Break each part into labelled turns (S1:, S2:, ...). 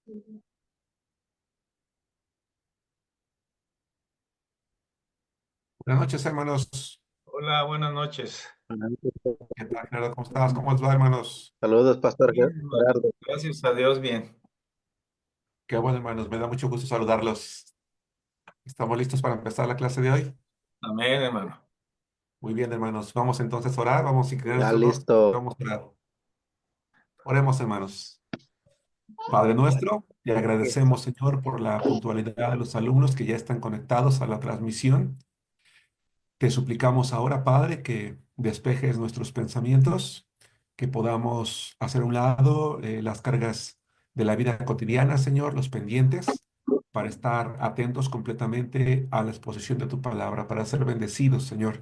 S1: Buenas noches, hermanos.
S2: Hola, buenas noches.
S1: ¿Qué tal, Gerardo? ¿Cómo estás? ¿Cómo les va, hermanos?
S3: Saludos, Pastor
S2: Bien, hermano.
S3: Gerardo.
S2: Gracias a Dios, bien.
S1: Qué bueno, hermanos. Me da mucho gusto saludarlos. ¿Estamos listos para empezar la clase de hoy?
S2: Amén, hermano.
S1: Muy bien, hermanos. Vamos entonces a orar. Vamos a inclinar
S3: Ya
S1: nuestros rostros y
S3: listo.
S1: vamos a orar. Oremos, hermanos. Padre nuestro, te agradecemos, Señor, por la puntualidad de los alumnos que ya están conectados a la transmisión. Te suplicamos ahora, Padre, que despejes nuestros pensamientos, que podamos hacer a un lado las cargas de la vida cotidiana, Señor, los pendientes, para estar atentos completamente a la exposición de tu palabra, para ser bendecidos, Señor,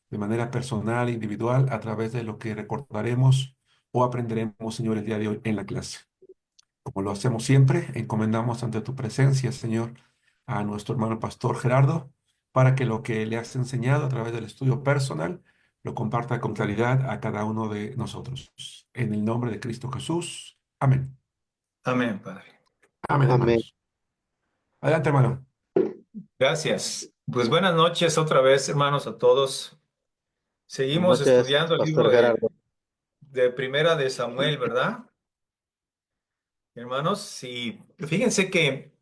S1: de manera personal e individual a través de lo que recordaremos o aprenderemos, Señor, el día de hoy en la clase. Como lo hacemos siempre, encomendamos ante tu presencia, Señor, a nuestro hermano pastor Gerardo, para que lo que le has enseñado a través del estudio personal lo comparta con claridad a cada uno de nosotros. En el nombre de Cristo Jesús. Amén.
S2: Amén, Padre.
S1: Amén,
S3: Amén.
S1: hermanos. Adelante, hermano.
S2: Gracias. Pues buenas noches otra vez, hermanos, a todos.
S3: Buenas
S2: Seguimos
S3: noches,
S2: estudiando el
S3: Pastor
S2: libro
S3: Gerardo.
S2: de Primera de Samuel, ¿verdad, hermanos? Y fíjense que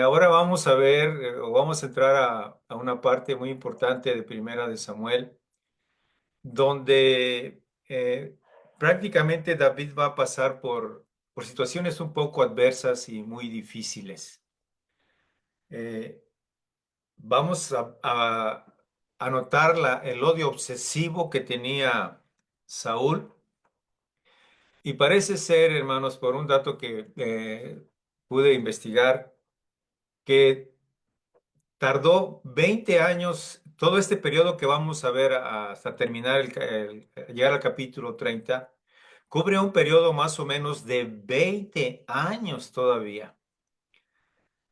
S2: ahora vamos a ver, o vamos a entrar a una parte muy importante de Primera de Samuel, donde prácticamente David va a pasar por situaciones un poco adversas y muy difíciles. Eh, Vamos a notar el odio obsesivo que tenía Saúl. Y parece ser, hermanos, por un dato que pude investigar, que tardó 20 años, todo este periodo que vamos a ver hasta terminar, llegar al capítulo 30 cubre un periodo más o menos de 20 años todavía.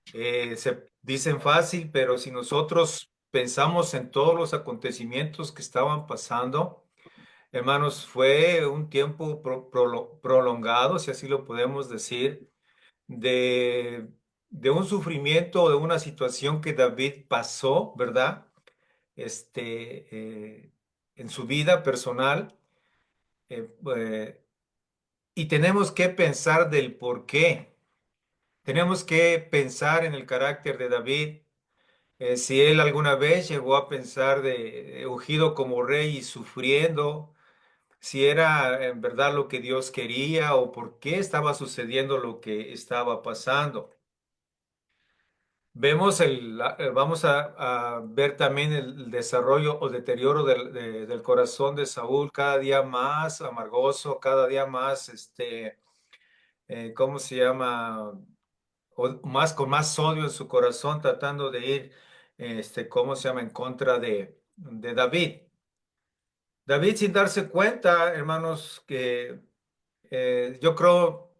S2: Se dicen fácil, pero si nosotros pensamos en todos los acontecimientos que estaban pasando, hermanos, fue un tiempo prolongado, si así lo podemos decir, de, de un sufrimiento, de una situación que David pasó, ¿verdad? Este, en su vida personal. eh, eh, y tenemos que pensar del por qué. Tenemos que pensar en el carácter de David. Si él alguna vez llegó a pensar de ungido como rey y sufriendo, si era en verdad lo que Dios quería o por qué estaba sucediendo lo que estaba pasando. Vamos a ver también el desarrollo o deterioro del corazón de Saúl cada día más amargoso, cada día más, ¿cómo se llama? Más con más odio en su corazón, tratando de ir, ¿cómo se llama? En contra de David. David, sin darse cuenta, hermanos, que yo creo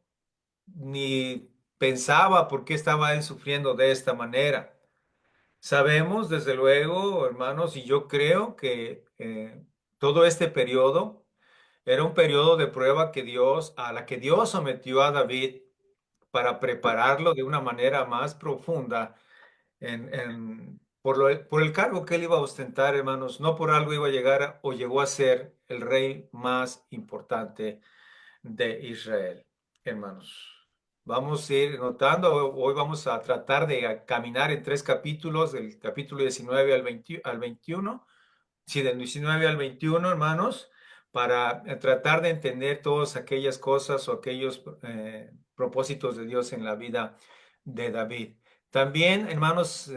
S2: ni pensaba por qué estaba él sufriendo de esta manera. Sabemos, desde luego, hermanos, y yo creo que todo este periodo era un periodo de prueba a la que Dios sometió a David para prepararlo de una manera más profunda por el cargo que él iba a ostentar, hermanos. No por algo iba a llegar o llegó a ser el rey más importante de Israel, hermanos. Vamos a ir notando, hoy vamos a tratar de caminar en tres capítulos, del capítulo 19 al 21, sí, del 19 al 21, hermanos, para tratar de entender todas aquellas cosas o aquellos propósitos de Dios en la vida de David. También, hermanos,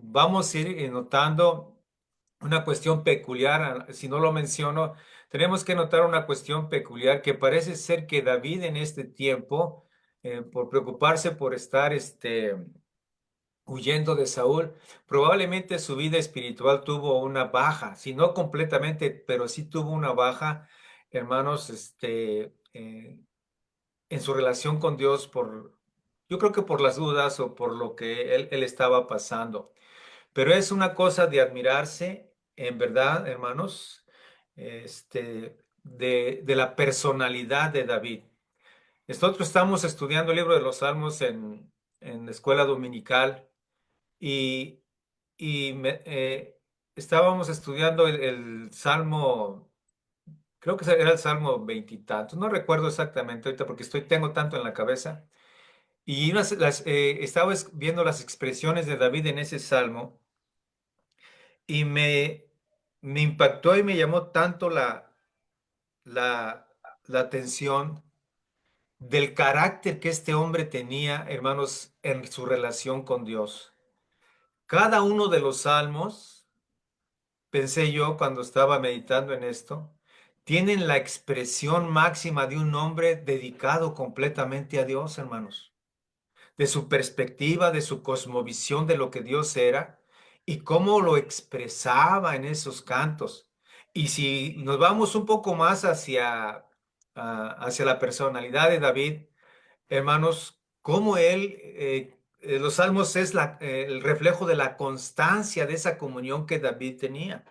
S2: vamos a ir notando una cuestión peculiar, si no lo menciono, tenemos que notar una cuestión peculiar que parece ser que David en este tiempo, por preocuparse por estar huyendo de Saúl, probablemente su vida espiritual tuvo una baja, si no completamente, pero sí tuvo una baja, hermanos, en su relación con Dios yo creo que por las dudas o por lo que él estaba pasando. Pero es una cosa de admirarse, en verdad, hermanos, de la personalidad de David. Nosotros estamos estudiando el libro de los Salmos en la escuela dominical y, estábamos estudiando el Salmo, creo que era el Salmo veintitantos, no recuerdo exactamente ahorita porque tengo tanto en la cabeza. Y estaba viendo las expresiones de David en ese Salmo y me impactó y me llamó tanto la, la atención del carácter que este hombre tenía, hermanos, en su relación con Dios. Cada uno de los salmos, pensé yo cuando estaba meditando en esto, tienen la expresión máxima de un hombre dedicado completamente a Dios, hermanos, de su perspectiva, de su cosmovisión de lo que Dios era y cómo lo expresaba en esos cantos. Y si nos vamos un poco más hacia la personalidad de David, hermanos, cómo los salmos es el reflejo de la constancia de esa comunión que David tenía.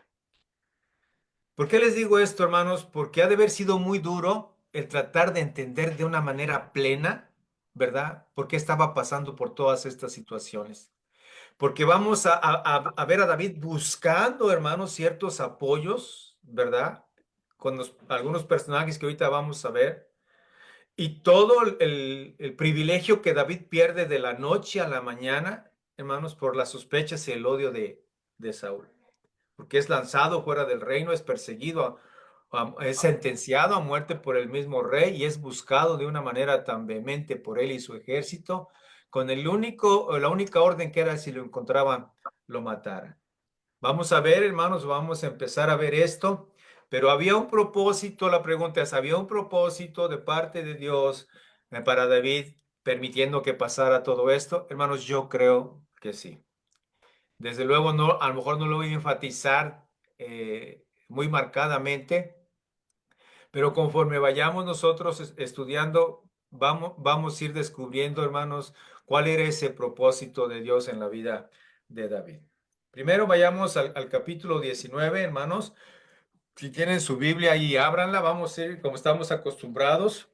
S2: ¿Por qué les digo esto, hermanos? Porque ha de haber sido muy duro el tratar de entender de una manera plena, ¿verdad? ¿Por qué estaba pasando por todas estas situaciones? Porque vamos a ver a David buscando, hermanos, ciertos apoyos, ¿verdad? Con algunos personajes que ahorita vamos a ver. Y todo el privilegio que David pierde de la noche a la mañana, hermanos, por las sospechas y el odio de Saúl. Porque es lanzado fuera del reino, es perseguido, es sentenciado a muerte por el mismo rey y es buscado de una manera tan vehemente por él y su ejército, con la única orden que era si lo encontraban, lo mataran. Vamos a ver, hermanos, vamos a empezar a ver esto, pero había un propósito, la pregunta es, ¿había un propósito de parte de Dios para David permitiendo que pasara todo esto? Hermanos, yo creo que sí. Desde luego, no, a lo mejor no lo voy a enfatizar muy marcadamente, pero conforme vayamos nosotros estudiando, vamos a ir descubriendo, hermanos, cuál era ese propósito de Dios en la vida de David. Primero vayamos al capítulo 19, hermanos. Si tienen su Biblia ahí, ábranla. Vamos a ir como estamos acostumbrados,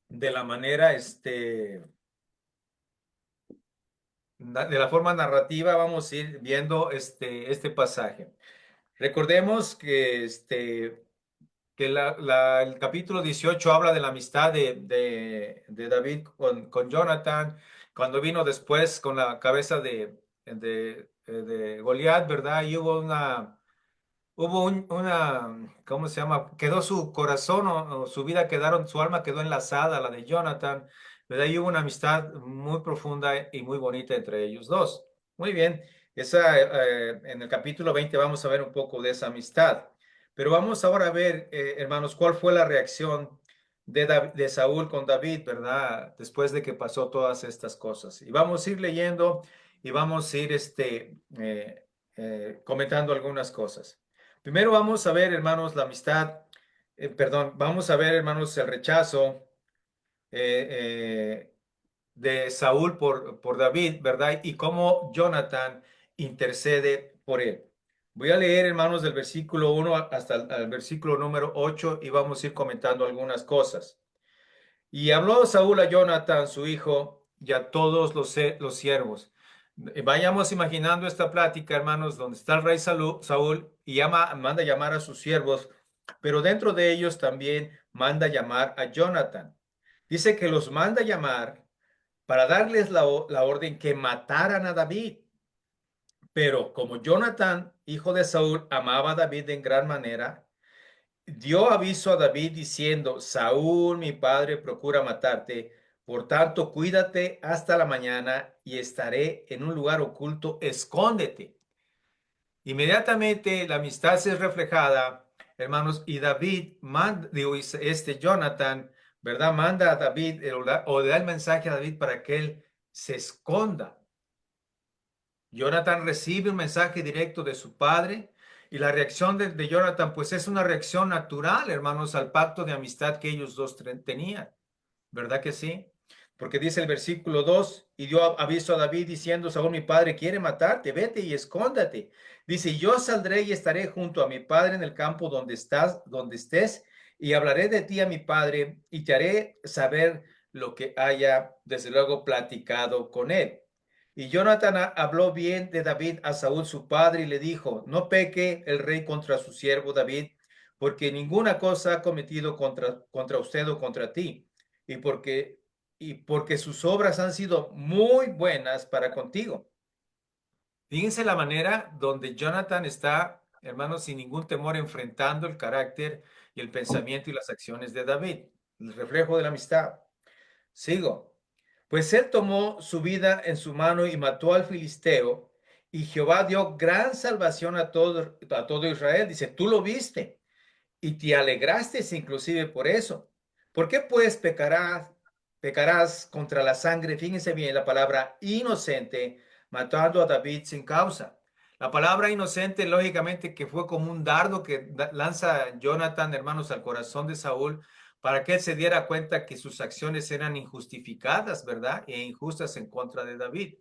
S2: de la manera, de la forma narrativa, vamos a ir viendo este pasaje. Recordemos que el capítulo 18 habla de la amistad de David con Jonathan, cuando vino después con la cabeza de Goliat, ¿verdad? Y ¿cómo se llama? Quedó su corazón o su vida su alma quedó enlazada a la de Jonathan, ¿verdad? Y hubo una amistad muy profunda y muy bonita entre ellos dos. Muy bien, en el capítulo 20 vamos a ver un poco de esa amistad. Pero vamos ahora a ver, hermanos, cuál fue la reacción de Saúl con David, ¿verdad? Después de que pasó todas estas cosas. Y vamos a ir leyendo y vamos a ir comentando algunas cosas. Primero vamos a ver, hermanos, la amistad, perdón, vamos a ver, hermanos, el rechazo eh, de Saúl por David, ¿verdad? Y cómo Jonathan intercede por él. Voy a leer, hermanos, del versículo 1 hasta el versículo número 8 y vamos a ir comentando algunas cosas. Y habló Saúl a Jonathan, su hijo, y a todos los siervos. Vayamos imaginando esta plática, hermanos, donde está el rey Saúl y manda llamar a sus siervos, pero dentro de ellos también manda llamar a Jonathan. Dice que los manda llamar para darles la orden que mataran a David. Pero como Jonathan, hijo de Saúl, amaba a David en gran manera, dio aviso a David diciendo: Saúl, mi padre, procura matarte. Por tanto, cuídate hasta la mañana y estaré en un lugar oculto. Escóndete. Inmediatamente la amistad es reflejada, hermanos, y David Jonathan, ¿verdad? Manda a David o le da el mensaje a David para que él se esconda. Jonathan recibe un mensaje directo de su padre y la reacción de Jonathan, pues es una reacción natural, hermanos, al pacto de amistad que ellos dos tenían. ¿Verdad que sí? Porque dice el versículo 2, y dio aviso a David diciendo: Saúl, mi padre, quiere matarte, vete y escóndate. Dice: yo saldré y estaré junto a mi padre en el campo donde estés, y hablaré de ti a mi padre y te haré saber lo que haya, desde luego, platicado con él. Y Jonathan habló bien de David a Saúl su padre y le dijo, no peque el rey contra su siervo David, porque ninguna cosa ha cometido contra usted o contra ti, y porque sus obras han sido muy buenas para contigo. Fíjense la manera donde Jonathan está, hermanos, sin ningún temor enfrentando el carácter y el pensamiento y las acciones de David, el reflejo de la amistad. Sigo. Pues él tomó su vida en su mano y mató al filisteo, y Jehová dio gran salvación a todo Israel. Dice, tú lo viste y te alegraste inclusive por eso. ¿Por qué pues pecarás contra la sangre? Fíjense bien la palabra inocente, matando a David sin causa. La palabra inocente, lógicamente, que fue como un dardo que lanza Jonathan, hermanos, al corazón de Saúl, para que él se diera cuenta que sus acciones eran injustificadas, ¿verdad? E injustas en contra de David.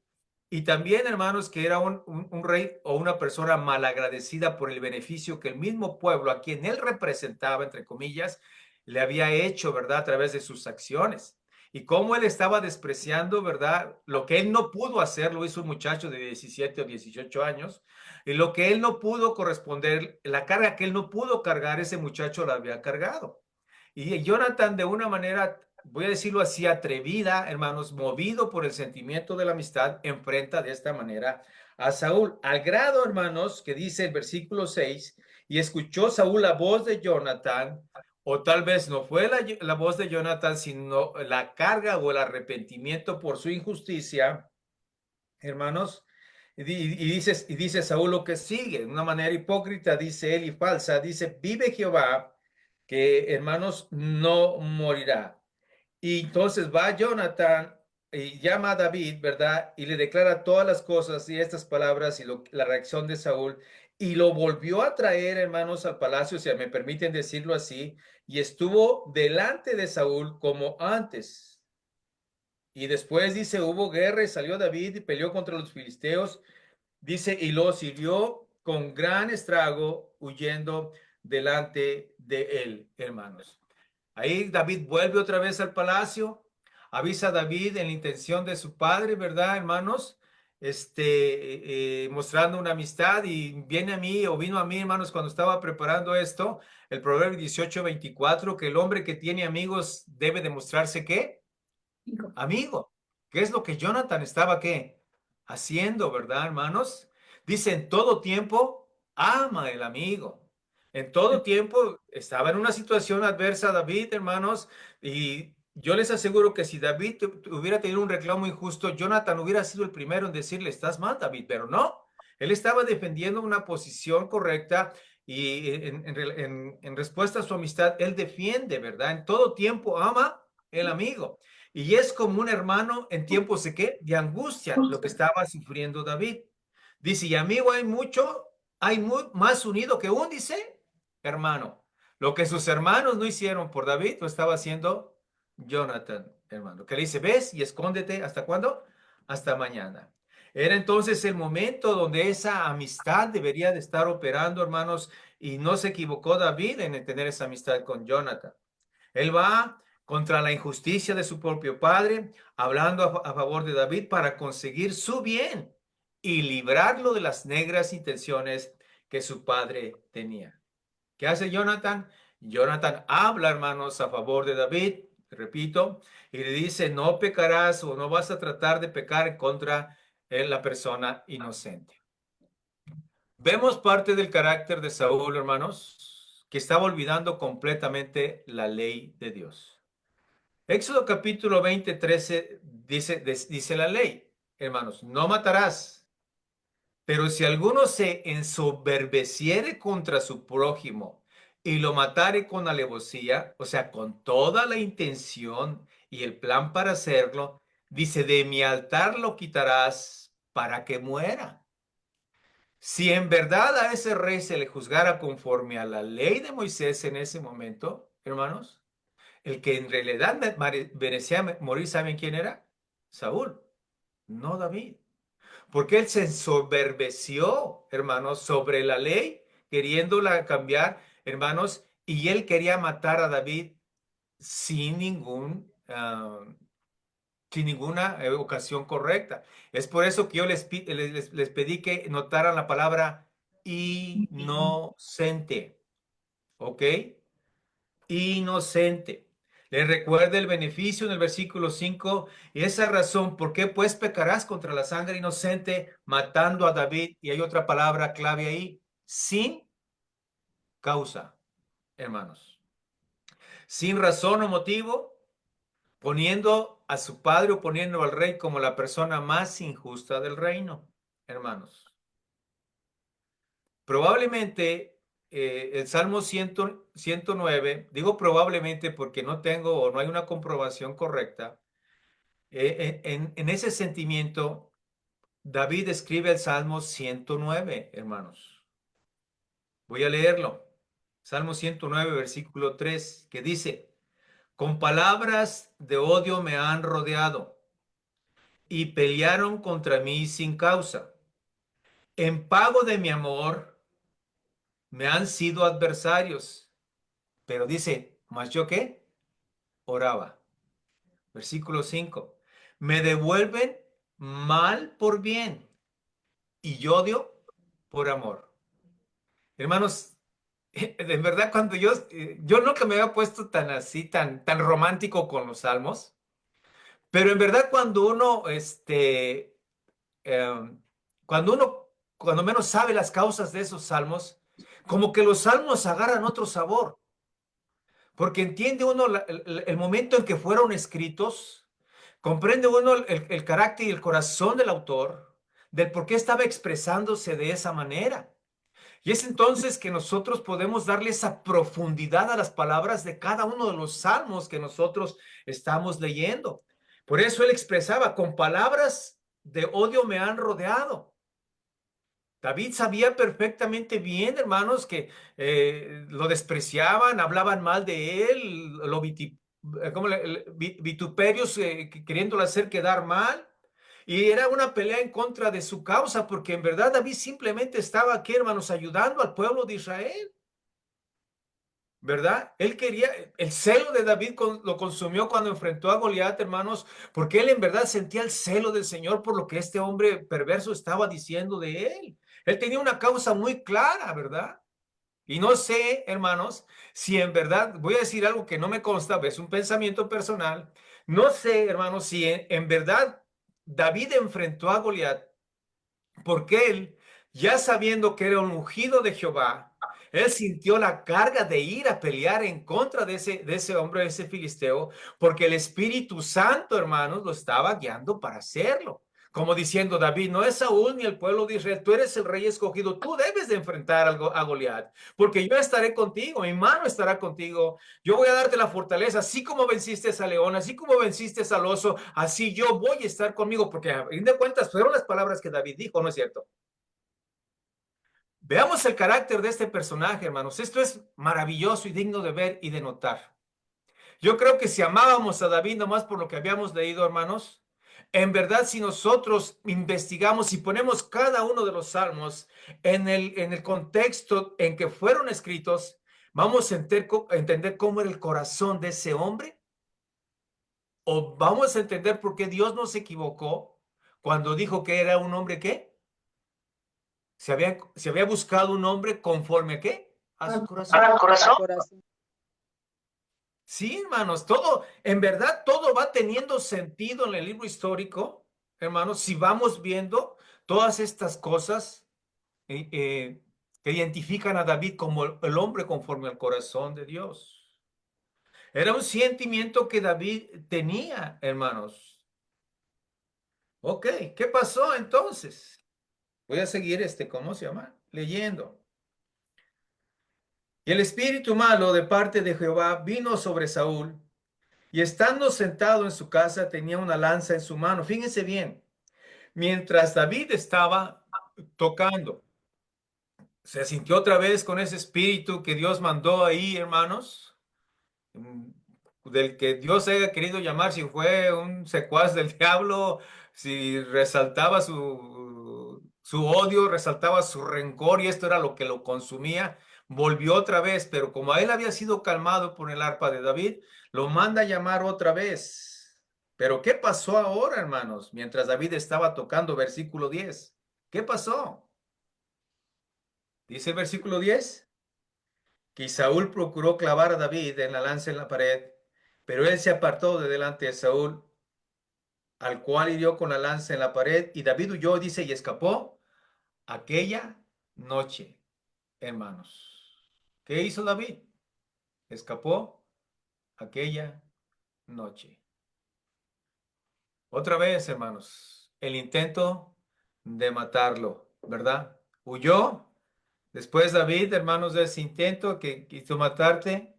S2: Y también, hermanos, que era un rey o una persona malagradecida por el beneficio que el mismo pueblo a quien él representaba, entre comillas, le había hecho, ¿verdad? A través de sus acciones. Y cómo él estaba despreciando, ¿verdad? Lo que él no pudo hacer, lo hizo un muchacho de 17 o 18 años, y lo que él no pudo corresponder, la carga que él no pudo cargar, ese muchacho la había cargado. Y Jonathan, de una manera, voy a decirlo así, atrevida, hermanos, movido por el sentimiento de la amistad, enfrenta de esta manera a Saúl. Al grado, hermanos, que dice el versículo 6, y escuchó Saúl la voz de Jonathan, o tal vez no fue la voz de Jonathan, sino la carga o el arrepentimiento por su injusticia, hermanos. Y dice Saúl lo que sigue, de una manera hipócrita, dice él, y falsa, dice, vive Jehová, que hermanos, no morirá. Y entonces va Jonathan y llama a David, ¿verdad? Y le declara todas las cosas y estas palabras y la reacción de Saúl. Y lo volvió a traer, hermanos, al palacio, si me permiten decirlo así, y estuvo delante de Saúl como antes. Y después dice, hubo guerra y salió David y peleó contra los filisteos. Dice, y lo sirvió con gran estrago, huyendo delante de él, hermanos. Ahí David vuelve otra vez al palacio, avisa a David en la intención de su padre, ¿verdad, hermanos? Mostrando una amistad, y viene a mí o vino a mí, hermanos, cuando estaba preparando esto, el Proverbio 18:24, que el hombre que tiene amigos debe demostrarse ¿qué? Amigo. ¿Qué es lo que Jonathan estaba qué? Haciendo, ¿verdad, hermanos? Dice, en todo tiempo ama el amigo. En todo tiempo estaba en una situación adversa David, hermanos, y yo les aseguro que si David hubiera tenido un reclamo injusto, Jonathan hubiera sido el primero en decirle, estás mal, David, pero no. Él estaba defendiendo una posición correcta y en respuesta a su amistad, él defiende, ¿verdad? En todo tiempo ama el amigo. Y es como un hermano en tiempos de qué? De angustia, lo que estaba sufriendo David. Dice, y amigo hay mucho, más unido que un, dice, hermano. Lo que sus hermanos no hicieron por David, lo estaba haciendo Jonathan, hermano. Que le dice, ves y escóndete, ¿hasta cuándo? Hasta mañana. Era entonces el momento donde esa amistad debería de estar operando, hermanos, y no se equivocó David en tener esa amistad con Jonathan. Él va contra la injusticia de su propio padre, hablando a favor de David para conseguir su bien y librarlo de las negras intenciones que su padre tenía. ¿Qué hace Jonathan? Jonathan habla, hermanos, a favor de David, repito, y le dice, no pecarás o no vas a tratar de pecar contra la persona inocente. Vemos parte del carácter de Saúl, hermanos, que estaba olvidando completamente la ley de Dios. Éxodo capítulo 20, 13 dice la ley, hermanos, no matarás, pero si alguno se ensoberbeciere contra su prójimo y lo matare con alevosía, o sea, con toda la intención y el plan para hacerlo, dice, de mi altar lo quitarás para que muera. Si en verdad a ese rey se le juzgara conforme a la ley de Moisés en ese momento, hermanos, el que en realidad merecía morir, ¿saben quién era? Saúl, no David. Porque él se ensoberbeció, hermanos, sobre la ley, queriéndola cambiar, hermanos, y él quería matar a David sin ninguna ocasión correcta. Es por eso que yo les pedí que notaran la palabra inocente, ¿ok? Inocente. Les recuerda el beneficio en el versículo 5 y esa razón, ¿por qué pues pecarás contra la sangre inocente matando a David? Y hay otra palabra clave ahí, sin causa, hermanos. Sin razón o motivo, poniendo a su padre o poniendo al rey como la persona más injusta del reino, hermanos. Probablemente el Salmo 109, digo probablemente porque no tengo o no hay una comprobación correcta, en ese sentimiento, David escribe el Salmo 109, hermanos. Voy a leerlo. Salmo 109, versículo 3, que dice, con palabras de odio me han rodeado y pelearon contra mí sin causa. En pago de mi amor me han sido adversarios. Pero dice, ¿más yo qué? Oraba. Versículo 5. Me devuelven mal por bien y odio por amor. Hermanos, en verdad cuando yo nunca me había puesto tan así, tan romántico con los salmos, pero en verdad eh, cuando menos sabe las causas de esos salmos, como que los salmos agarran otro sabor, porque entiende uno el momento en que fueron escritos, comprende uno el carácter y el corazón del autor, del por qué estaba expresándose de esa manera. Y es entonces que nosotros podemos darle esa profundidad a las palabras de cada uno de los salmos que nosotros estamos leyendo. Por eso él expresaba, con palabras de odio me han rodeado. David sabía perfectamente bien, hermanos, que lo despreciaban, hablaban mal de él, vituperios queriéndolo hacer quedar mal. Y era una pelea en contra de su causa, porque en verdad David simplemente estaba aquí, hermanos, ayudando al pueblo de Israel. ¿Verdad? Él quería, el celo de David lo consumió cuando enfrentó a Goliat, hermanos, porque él en verdad sentía el celo del Señor por lo que este hombre perverso estaba diciendo de él. Él tenía una causa muy clara, ¿verdad? Y no sé, hermanos, si en verdad, voy a decir algo que no me consta, es un pensamiento personal, no sé, hermanos, si en verdad David enfrentó a Goliat porque él, ya sabiendo que era un ungido de Jehová, él sintió la carga de ir a pelear en contra de ese hombre, de ese filisteo, porque el Espíritu Santo, hermanos, lo estaba guiando para hacerlo. Como diciendo, David, no es Saúl ni el pueblo de Israel, tú eres el rey escogido, tú debes de enfrentar a Goliat, porque yo estaré contigo, mi mano estará contigo, yo voy a darte la fortaleza, así como venciste a león, así como venciste al oso, así yo voy a estar conmigo, porque a fin de cuentas fueron las palabras que David dijo, ¿no es cierto? Veamos el carácter de este personaje, hermanos. Esto es maravilloso y digno de ver y de notar. Yo creo que si amábamos a David nomás por lo que habíamos leído, hermanos, en verdad si nosotros investigamos y ponemos cada uno de los salmos en el contexto en que fueron escritos, vamos a entender cómo era el corazón de ese hombre, o vamos a entender por qué Dios no se equivocó cuando dijo que era un hombre que se había buscado un hombre conforme a qué? A su corazón.
S4: Al corazón.
S2: Sí, hermanos, todo, en verdad, todo va teniendo sentido en el libro histórico, hermanos, si vamos viendo todas estas cosas que identifican a David como el hombre conforme al corazón de Dios. Era un sentimiento que David tenía, hermanos. Ok, ¿qué pasó entonces? Voy a seguir ¿cómo se llama? Leyendo. Y el espíritu malo de parte de Jehová vino sobre Saúl, y estando sentado en su casa tenía una lanza en su mano. Fíjense bien, mientras David estaba tocando, se sintió otra vez con ese espíritu que Dios mandó ahí, hermanos, del que Dios haya querido llamar, si fue un secuaz del diablo, si resaltaba su odio, resaltaba su rencor y esto era lo que lo consumía. volvió otra vez, pero como a él había sido calmado por el arpa de David, lo manda a llamar otra vez. Pero ¿qué pasó ahora, hermanos? Mientras David estaba tocando versículo 10. ¿Qué pasó? Dice el versículo 10 que Saúl procuró clavar a David en la lanza en la pared, pero él se apartó de delante de Saúl, al cual hirió con la lanza en la pared, y David huyó, dice, y escapó aquella noche, hermanos. ¿Qué hizo David? Escapó aquella noche. Otra vez, hermanos, el intento de matarlo, ¿verdad? Huyó. Después David, hermanos, de ese intento que quiso matarte,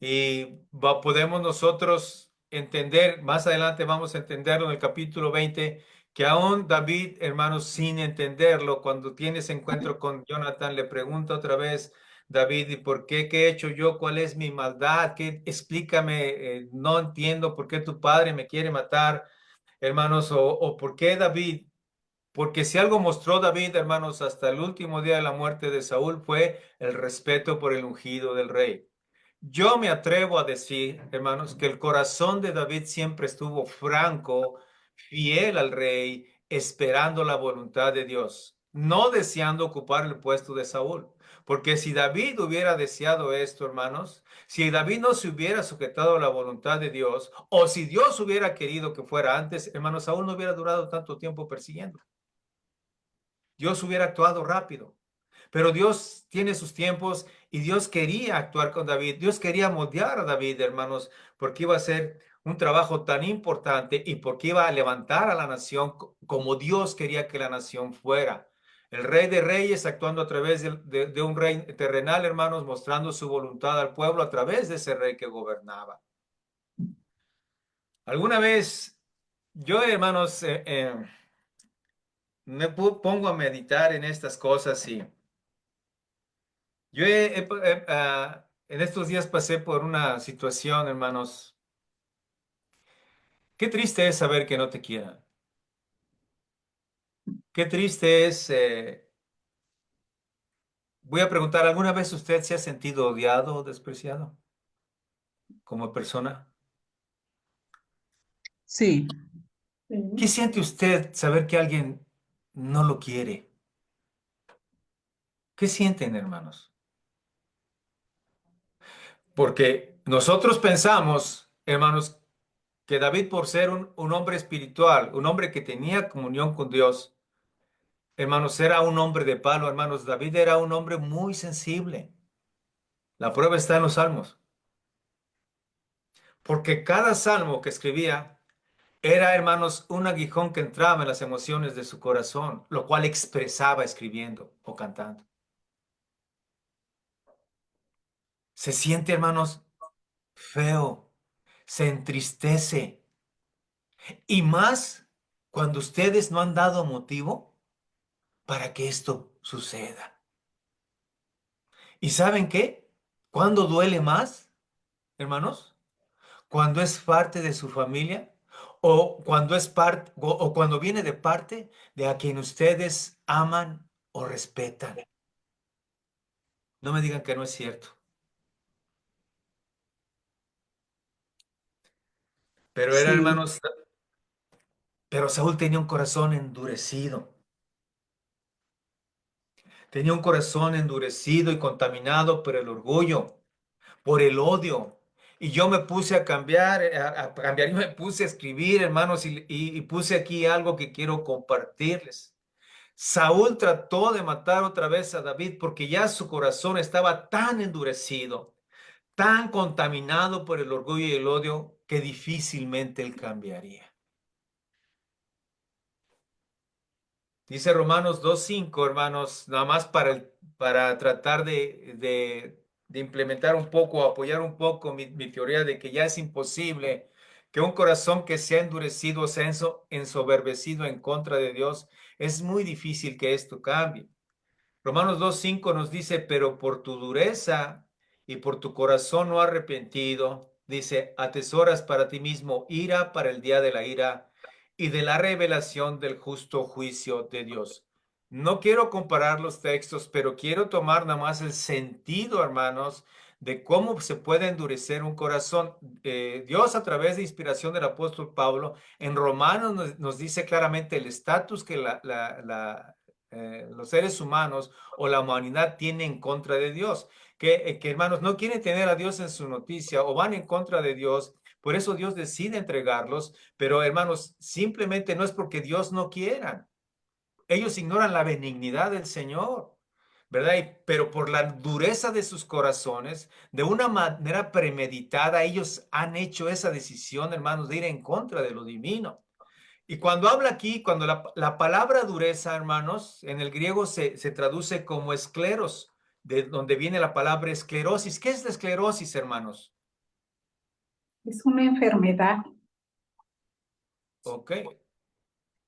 S2: y podemos nosotros entender, más adelante vamos a entenderlo en el capítulo 20, que aún David, hermanos, sin entenderlo, cuando tiene ese encuentro con Jonathan, le pregunta otra vez, David, ¿y por qué? ¿Qué he hecho yo? ¿Cuál es mi maldad? ¿Qué? Explícame, no entiendo por qué tu padre me quiere matar, hermanos, o por qué David. Porque si algo mostró David, hermanos, hasta el último día de la muerte de Saúl fue el respeto por el ungido del rey. Yo me atrevo a decir, hermanos, que el corazón de David siempre estuvo franco, fiel al rey, esperando la voluntad de Dios, no deseando ocupar el puesto de Saúl. Porque si David hubiera deseado esto, hermanos, si David no se hubiera sujetado a la voluntad de Dios, o si Dios hubiera querido que fuera antes, hermanos, Saúl no hubiera durado tanto tiempo persiguiendo. Dios hubiera actuado rápido. Pero Dios tiene sus tiempos y Dios quería actuar con David. Dios quería moldear a David, hermanos, porque iba a ser un trabajo tan importante y porque iba a levantar a la nación como Dios quería que la nación fuera. El rey de reyes actuando a través de un rey terrenal, hermanos, mostrando su voluntad al pueblo a través de ese rey que gobernaba. Alguna vez yo, hermanos, me pongo a meditar en estas cosas y yo en estos días pasé por una situación, hermanos. Qué triste es saber que no te quieran. Qué triste es, voy a preguntar, ¿alguna vez usted se ha sentido odiado o despreciado como persona?
S4: Sí,
S2: ¿Qué siente usted saber que alguien no lo quiere? ¿Qué sienten, hermanos? Porque nosotros pensamos, hermanos, que David, por ser un hombre espiritual, un hombre que tenía comunión con Dios, hermanos, era un hombre de palo, hermanos. David era un hombre muy sensible. La prueba está en los salmos. Porque cada salmo que escribía era, hermanos, un aguijón que entraba en las emociones de su corazón, lo cual expresaba escribiendo o cantando. Se siente, hermanos, feo, se entristece. Y más cuando ustedes no han dado motivo para que esto suceda. ¿Y saben qué? ¿Cuándo duele más, hermanos? Cuando es parte de su familia o cuando es parte o cuando viene de parte de a quien ustedes aman o respetan. No me digan que no es cierto. Pero era,
S4: sí,
S2: hermanos, pero Saúl tenía un corazón endurecido. Tenía un corazón endurecido y contaminado por el orgullo, por el odio. Y yo me puse a cambiar, y me puse a escribir, hermanos, y puse aquí algo que quiero compartirles. Saúl trató de matar otra vez a David porque ya su corazón estaba tan endurecido, tan contaminado por el orgullo y el odio, que difícilmente él cambiaría. Dice Romanos 2:5, hermanos, nada más para tratar de implementar un poco, apoyar un poco mi teoría de que ya es imposible que un corazón que se ha endurecido, se ha ensoberbecido en contra de Dios, es muy difícil que esto cambie. Romanos 2:5 nos dice, pero por tu dureza y por tu corazón no arrepentido, dice, atesoras para ti mismo ira para el día de la ira y de la revelación del justo juicio de Dios. No quiero comparar los textos, pero quiero tomar nada más el sentido, hermanos, de cómo se puede endurecer un corazón. Dios, a través de inspiración del apóstol Pablo, en Romanos nos dice claramente el estatus que los seres humanos o la humanidad tiene en contra de Dios. Que, hermanos, no quieren tener a Dios en su noticia o van en contra de Dios. Por eso Dios decide entregarlos, pero hermanos, simplemente no es porque Dios no quiera. Ellos ignoran la benignidad del Señor, ¿verdad? Pero por la dureza de sus corazones, de una manera premeditada, ellos han hecho esa decisión, hermanos, de ir en contra de lo divino. Y cuando habla aquí, cuando la palabra dureza, hermanos, en el griego se traduce como escleros, de donde viene la palabra esclerosis. ¿Qué es la esclerosis, hermanos?
S4: Es una enfermedad,
S2: Ok.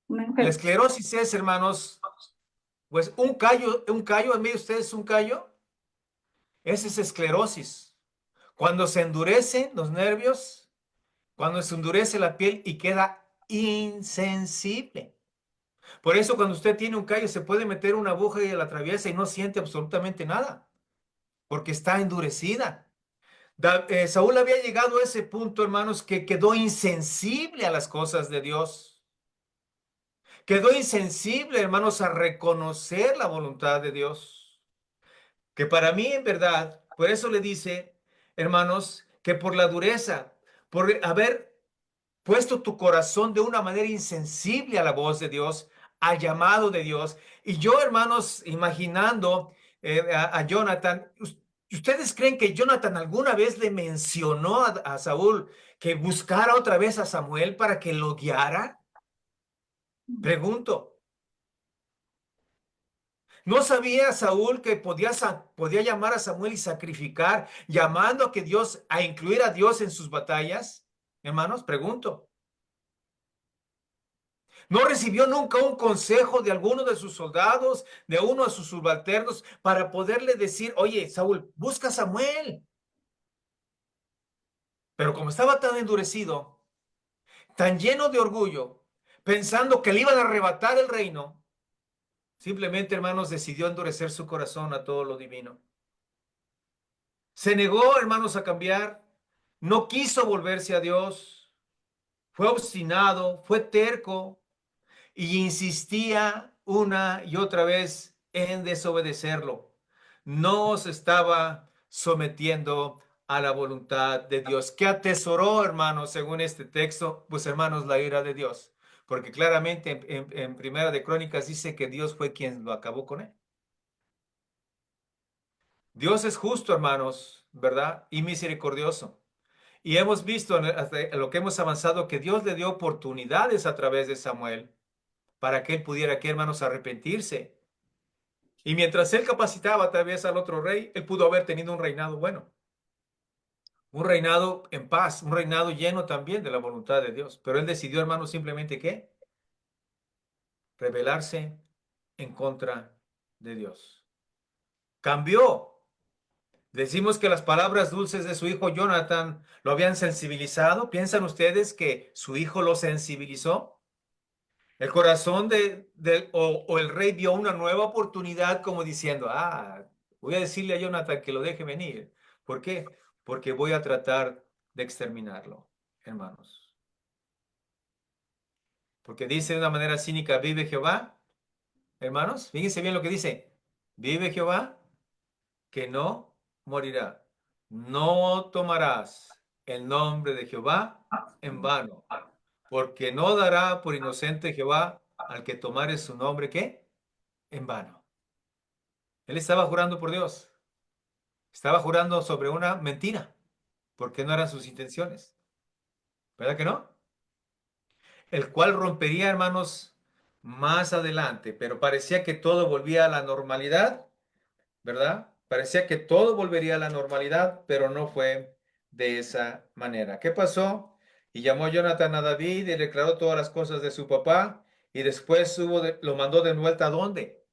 S4: una
S2: La
S4: enfermedad.
S2: esclerosis es, hermanos, pues un callo, ¿han visto ustedes un callo? Esa es esclerosis. Cuando se endurecen los nervios, cuando se endurece la piel y queda insensible. Por eso cuando usted tiene un callo se puede meter una aguja y la atraviesa y no siente absolutamente nada, porque está endurecida. Saúl había llegado a ese punto, hermanos, que quedó insensible a las cosas de Dios. Quedó insensible, hermanos, a reconocer la voluntad de Dios. Que para mí, en verdad, por eso le dice, hermanos, que por la dureza, por haber puesto tu corazón de una manera insensible a la voz de Dios, al llamado de Dios. Y yo, hermanos, imaginando a Jonathan, ¿ustedes creen que Jonathan alguna vez le mencionó a Saúl que buscara otra vez a Samuel para que lo guiara? Pregunto. ¿No sabía Saúl que podía llamar a Samuel y sacrificar, llamando a que Dios, a incluir a Dios en sus batallas? Hermanos, pregunto. ¿No recibió nunca un consejo de alguno de sus soldados, de uno de sus subalternos, para poderle decir, oye, Saúl, busca a Samuel? Pero como estaba tan endurecido, tan lleno de orgullo, pensando que le iban a arrebatar el reino, simplemente, hermanos, decidió endurecer su corazón a todo lo divino. Se negó, hermanos, a cambiar, no quiso volverse a Dios, fue obstinado, fue terco y insistía una y otra vez en desobedecerlo. No se estaba sometiendo a la voluntad de Dios. ¿Qué atesoró, hermanos, según este texto? Pues, hermanos, la ira de Dios. Porque claramente en Primera de Crónicas dice que Dios fue quien lo acabó con él. Dios es justo, hermanos, ¿verdad? Y misericordioso. Y hemos visto hasta lo que hemos avanzado que Dios le dio oportunidades a través de Samuel para que él pudiera, aquí, hermanos, arrepentirse. Y mientras él capacitaba tal vez al otro rey, él pudo haber tenido un reinado bueno, un reinado en paz, un reinado lleno también de la voluntad de Dios. Pero él decidió, hermanos, simplemente ¿qué? Rebelarse en contra de Dios. Cambió. Decimos que las palabras dulces de su hijo Jonathan lo habían sensibilizado. ¿Piensan ustedes que su hijo lo sensibilizó? El corazón o el rey vio una nueva oportunidad como diciendo, voy a decirle a Jonathan que lo deje venir. ¿Por qué? Porque voy a tratar de exterminarlo, hermanos. Porque dice de una manera cínica, vive Jehová, hermanos, fíjense bien lo que dice, vive Jehová, que no morirá. No tomarás el nombre de Jehová en vano, porque no dará por inocente Jehová al que tomare su nombre, ¿qué? En vano. Él estaba jurando por Dios. Estaba jurando sobre una mentira, porque no eran sus intenciones. ¿Verdad que no? El cual rompería, hermanos, más adelante, pero parecía que todo volvía a la normalidad, ¿verdad? Parecía que todo volvería a la normalidad, pero no fue de esa manera. ¿Qué pasó? Y llamó Jonathan a David y declaró todas las cosas de su papá, y después lo mandó de vuelta ¿a dónde?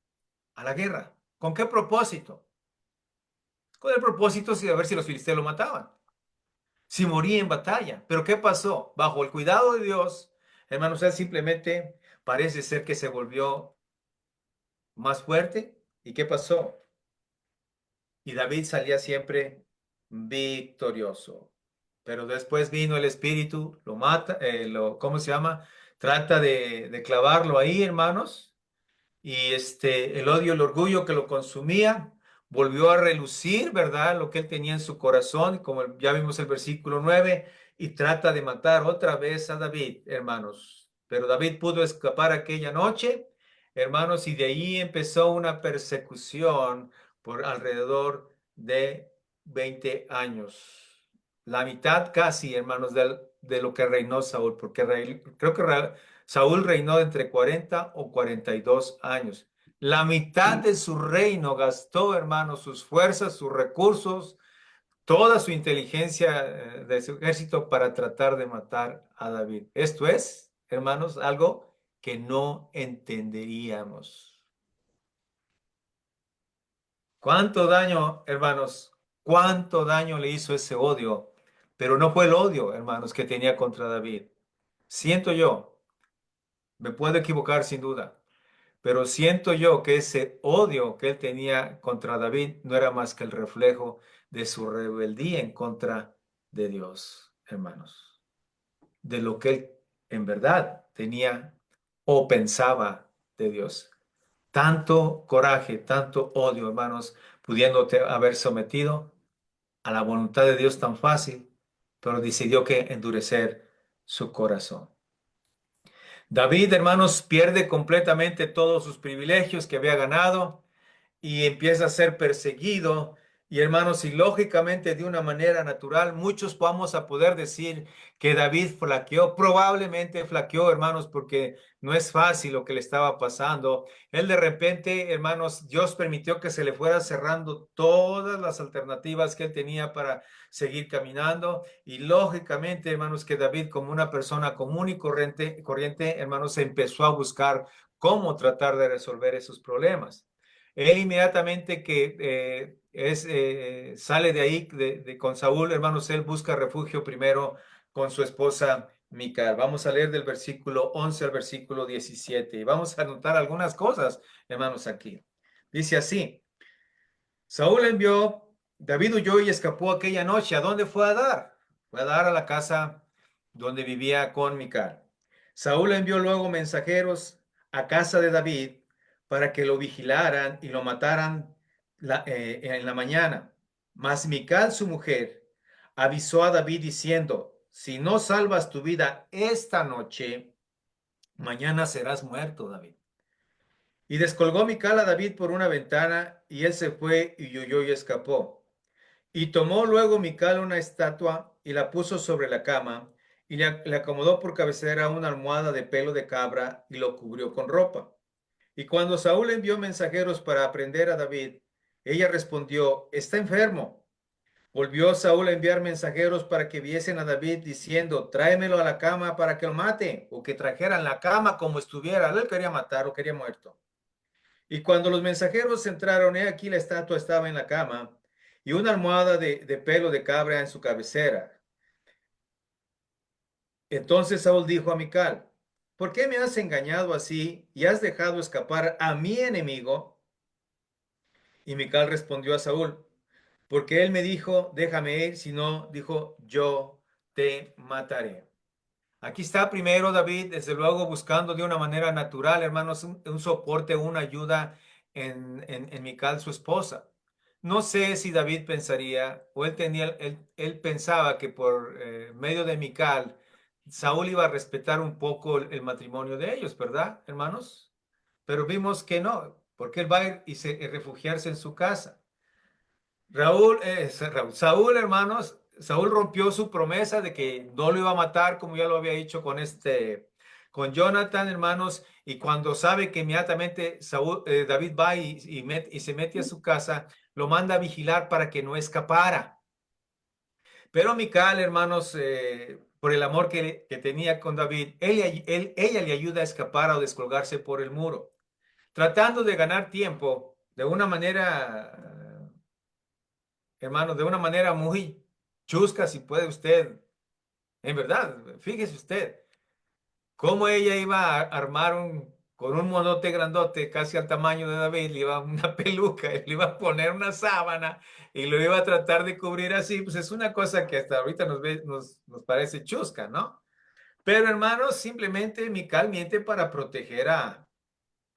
S2: A la guerra. ¿Con qué propósito? Con el propósito de ver si los filisteos lo mataban, si moría en batalla. Pero ¿qué pasó? Bajo el cuidado de Dios, hermanos, él simplemente parece ser que se volvió más fuerte. ¿Y qué pasó? Y David salía siempre victorioso. Pero después vino el espíritu, lo mata, ¿cómo se llama? Trata de clavarlo ahí, hermanos. Y el odio, el orgullo que lo consumía, volvió a relucir, ¿verdad? Lo que él tenía en su corazón, como ya vimos el versículo 9, y trata de matar otra vez a David, hermanos. Pero David pudo escapar aquella noche, hermanos, y de ahí empezó una persecución por alrededor de 20 años. La mitad casi, hermanos, de lo que reinó Saúl, porque creo que Saúl reinó entre 40 o 42 años. La mitad de su reino gastó, hermanos, sus fuerzas, sus recursos, toda su inteligencia de su ejército para tratar de matar a David. Esto es, hermanos, algo que no entenderíamos. ¿Cuánto daño, hermanos? ¿Cuánto daño le hizo ese odio? Pero no fue el odio, hermanos, que tenía contra David. Siento yo, me puedo equivocar sin duda. Pero siento yo que ese odio que él tenía contra David no era más que el reflejo de su rebeldía en contra de Dios, hermanos. De lo que él en verdad tenía o pensaba de Dios. Tanto coraje, tanto odio, hermanos, pudiéndote haber sometido a la voluntad de Dios tan fácil, pero decidió que endurecer su corazón. David, hermanos, pierde completamente todos sus privilegios que había ganado y empieza a ser perseguido. Y hermanos, y lógicamente de una manera natural, muchos vamos a poder decir que David flaqueó, probablemente flaqueó, hermanos, porque no es fácil lo que le estaba pasando. Él de repente, hermanos, Dios permitió que se le fuera cerrando todas las alternativas que él tenía para seguir caminando. Y lógicamente, hermanos, que David, como una persona común y corriente, hermanos, empezó a buscar cómo tratar de resolver esos problemas. Él inmediatamente que sale de ahí con Saúl, hermanos, él busca refugio primero con su esposa Mical. Vamos a leer del versículo 11 al versículo 17 y vamos a anotar algunas cosas, hermanos, aquí. Dice así, Saúl envió, David huyó y escapó aquella noche. ¿A dónde fue a dar? Fue a dar a la casa donde vivía con Mical. Saúl envió luego mensajeros a casa de David para que lo vigilaran y lo mataran en la mañana. Mas Mical, su mujer, avisó a David diciendo, si no salvas tu vida esta noche, mañana serás muerto, David. Y descolgó Mical a David por una ventana, y él se fue y huyó y escapó. Y tomó luego Mical una estatua y la puso sobre la cama, y le acomodó por cabecera una almohada de pelo de cabra y lo cubrió con ropa. Y cuando Saúl envió mensajeros para prender a David, ella respondió, está enfermo. Volvió Saúl a enviar mensajeros para que viesen a David diciendo, tráemelo a la cama para que lo mate, o que trajeran la cama como estuviera. Él quería matar o quería muerto. Y cuando los mensajeros entraron, he aquí la estatua estaba en la cama y una almohada de pelo de cabra en su cabecera. Entonces Saúl dijo a Mical, ¿por qué me has engañado así y has dejado escapar a mi enemigo? Y Mical respondió a Saúl, porque él me dijo, déjame ir, si no, dijo, yo te mataré. Aquí está primero David, desde luego buscando de una manera natural, hermanos, un soporte, una ayuda en Mical, su esposa. No sé si David pensaría, o él pensaba que por medio de Mical, Saúl iba a respetar un poco el matrimonio de ellos, ¿verdad, hermanos? Pero vimos que no, porque él va a ir y refugiarse en su casa. Saúl, hermanos, Saúl rompió su promesa de que no lo iba a matar, como ya lo había dicho con Jonathan, hermanos, y cuando sabe que inmediatamente David va y se mete a su casa, lo manda a vigilar para que no escapara. Pero Mical, hermanos, por el amor que tenía con David, ella le ayuda a escapar o descolgarse por el muro, tratando de ganar tiempo de una manera hermano, de una manera muy chusca, si puede usted, en verdad, fíjese usted, cómo ella iba a armar con un monote grandote, casi al tamaño de David, le iba una peluca, y le iba a poner una sábana y lo iba a tratar de cubrir así, pues es una cosa que hasta ahorita nos parece chusca, ¿no? Pero hermanos, simplemente Mical miente para proteger a